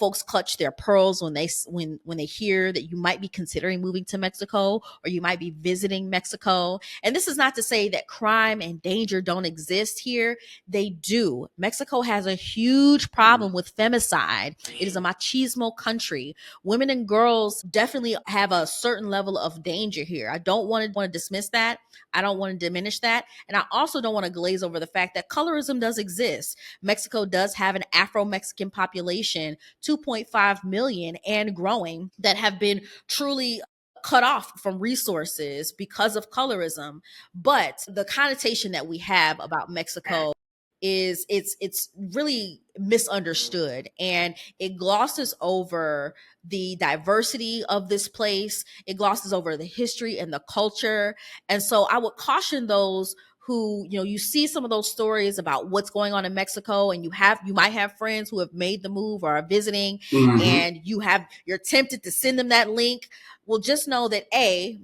folks clutch their pearls when they hear that you might be considering moving to Mexico or you might be visiting Mexico. And this is not to say that crime and danger don't exist here. They do. Mexico has a huge problem with femicide. It is a machismo country. Women and girls definitely have a certain level of danger here. I don't want to dismiss that. I don't want to diminish that. And I also don't want to glaze over the fact that colorism does exist. Mexico does have an Afro-Mexican population, 2.5 million and growing, that have been truly cut off from resources because of colorism. But the connotation that we have about Mexico is it's really misunderstood, and it glosses over the diversity of this place. It glosses over the history and the culture. And so I would caution those who, you see some of those stories about what's going on in Mexico, and you might have friends who have made the move or are visiting, and you're tempted to send them that link. Well, just know that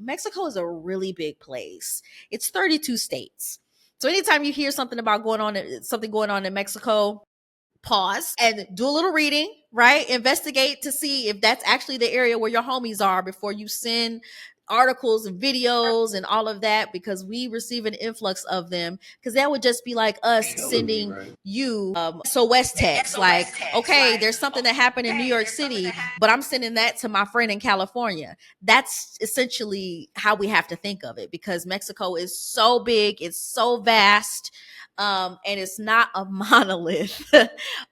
Mexico is a really big place. It's 32 states. So anytime you hear something going on in Mexico, pause and do a little reading, right? Investigate to see if that's actually the area where your homies are before you send articles and videos and all of that, because we receive an influx of them. Because that would just be like us sending you SOS text, like, okay, there's something that happened in New York City, but I'm sending that to my friend in California. That's essentially how we have to think of it, because Mexico is so big, it's so vast, and it's not a monolith.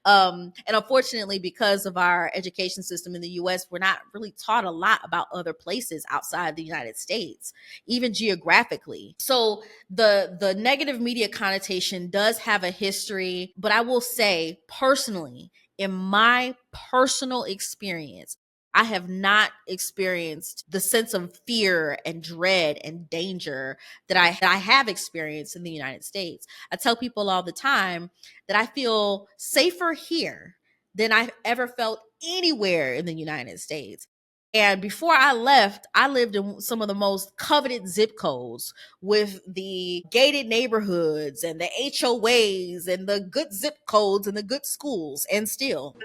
And unfortunately, because of our education system in the US, we're not really taught a lot about other places outside the United States, even geographically. So the negative media connotation does have a history, but I will say personally, in my personal experience, I have not experienced the sense of fear and dread and danger that I have experienced in the United States. I tell people all the time that I feel safer here than I've ever felt anywhere in the United States. And before I left, I lived in some of the most coveted zip codes with the gated neighborhoods and the HOAs and the good zip codes and the good schools. And still,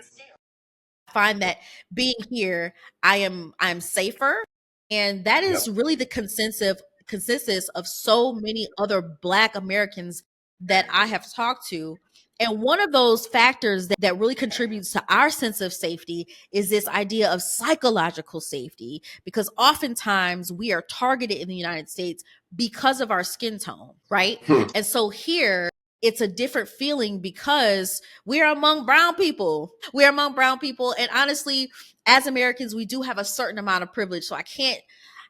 find that being here, I'm safer. And that is really the consensus of so many other Black Americans that I have talked to. And one of those factors that really contributes to our sense of safety is this idea of psychological safety, because oftentimes we are targeted in the United States because of our skin tone, right? And so here, it's a different feeling because we're among brown people. We're among brown people. And honestly, as Americans, we do have a certain amount of privilege. So I can't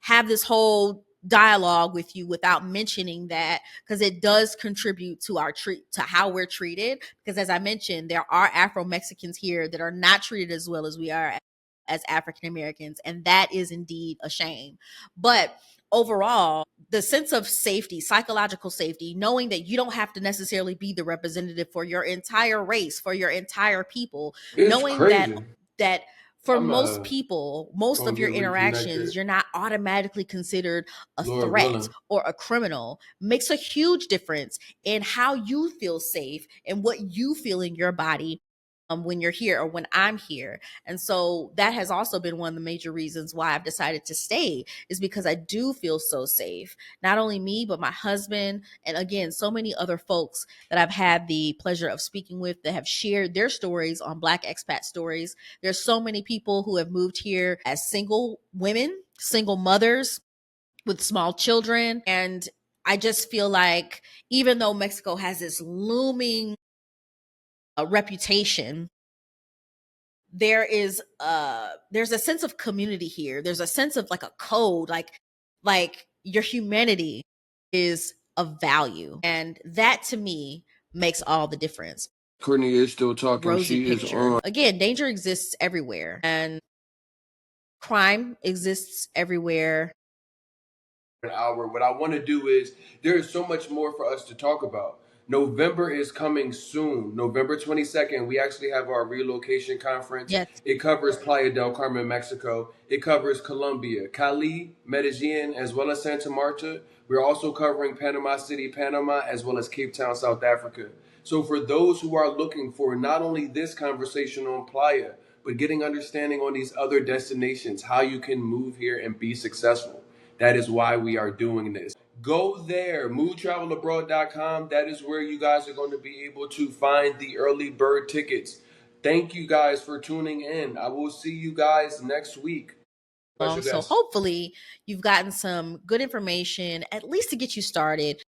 have this whole dialogue with you without mentioning that, because it does contribute to our treat to how we're treated. Because as I mentioned, there are Afro Mexicans here that are not treated as well as we are as African Americans, and that is indeed a shame. But overall, the sense of safety, psychological safety, knowing that you don't have to necessarily be the representative for your entire race, for your entire people, It's knowing that crazy. that for I'm most people, most gonna of your get interactions, reconnected. you're not automatically considered a Lord threat willing. or a criminal, makes a huge difference in how you feel safe and what you feel in your body when you're here or when I'm here. And so that has also been one of the major reasons why I've decided to stay, is because I do feel so safe. Not only me, but my husband, and again, so many other folks that I've had the pleasure of speaking with that have shared their stories on Black Expat Stories. There's so many people who have moved here as single women, single mothers with small children. And I just feel like even though Mexico has this looming reputation, there's a sense of community here. There's a sense of like a code, like your humanity is of value. And that to me makes all the difference. Courtney is still talking. Rosy She is picture. on. Again, danger exists everywhere and crime exists everywhere. An hour. What I want to do is there is so much more for us to talk about. November is coming soon. November 22nd, we actually have our relocation conference. Yes. It covers Playa del Carmen, Mexico. It covers Colombia, Cali, Medellin, as well as Santa Marta. We're also covering Panama City, Panama, as well as Cape Town, South Africa. So for those who are looking for not only this conversation on Playa, but getting understanding on these other destinations, how you can move here and be successful. That is why we are doing this. Go there, moodtravelabroad.com. That is where you guys are going to be able to find the early bird tickets. Thank you guys for tuning in. I will see you guys next week. Special So guest. hopefully you've gotten some good information, at least to get you started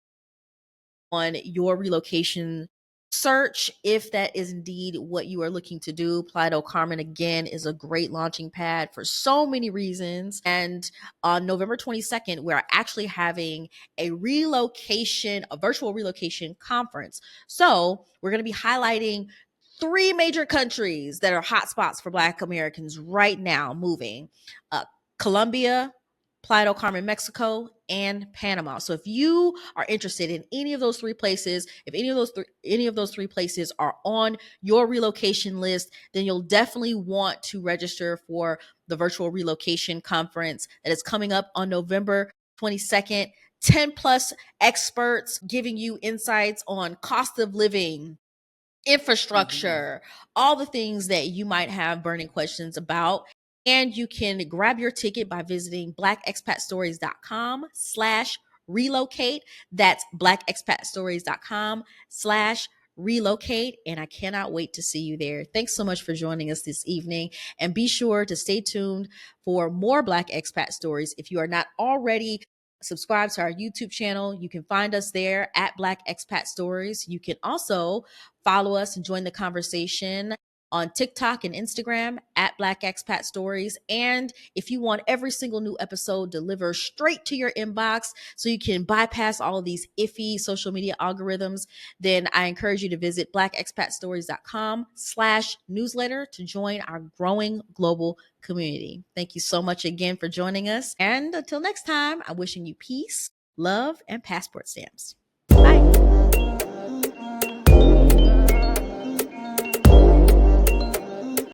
on your relocation search, if that is indeed what you are looking to do. Playa del Carmen, again, is a great launching pad for so many reasons. And on November 22nd, we're actually having a virtual relocation conference. So we're going to be highlighting three major countries that are hotspots for Black Americans right now moving: Colombia, Playa del Carmen, Mexico, and Panama. So if you are interested in any of those three places, if any of those three places are on your relocation list, then you'll definitely want to register for the virtual relocation conference that is coming up on November 22nd. 10 plus experts giving you insights on cost of living, infrastructure, all the things that you might have burning questions about. And you can grab your ticket by visiting blackexpatstories.com/relocate. That's blackexpatstories.com/relocate. And I cannot wait to see you there. Thanks so much for joining us this evening. And be sure to stay tuned for more Black Expat Stories. If you are not already subscribe to our YouTube channel, you can find us there at Black Expat Stories. You can also follow us and join the conversation on TikTok and Instagram at Black Expat Stories. And if you want every single new episode delivered straight to your inbox so you can bypass all of these iffy social media algorithms, then I encourage you to visit blackexpatstories.com/newsletter to join our growing global community. Thank you so much again for joining us. And until next time, I'm wishing you peace, love, and passport stamps.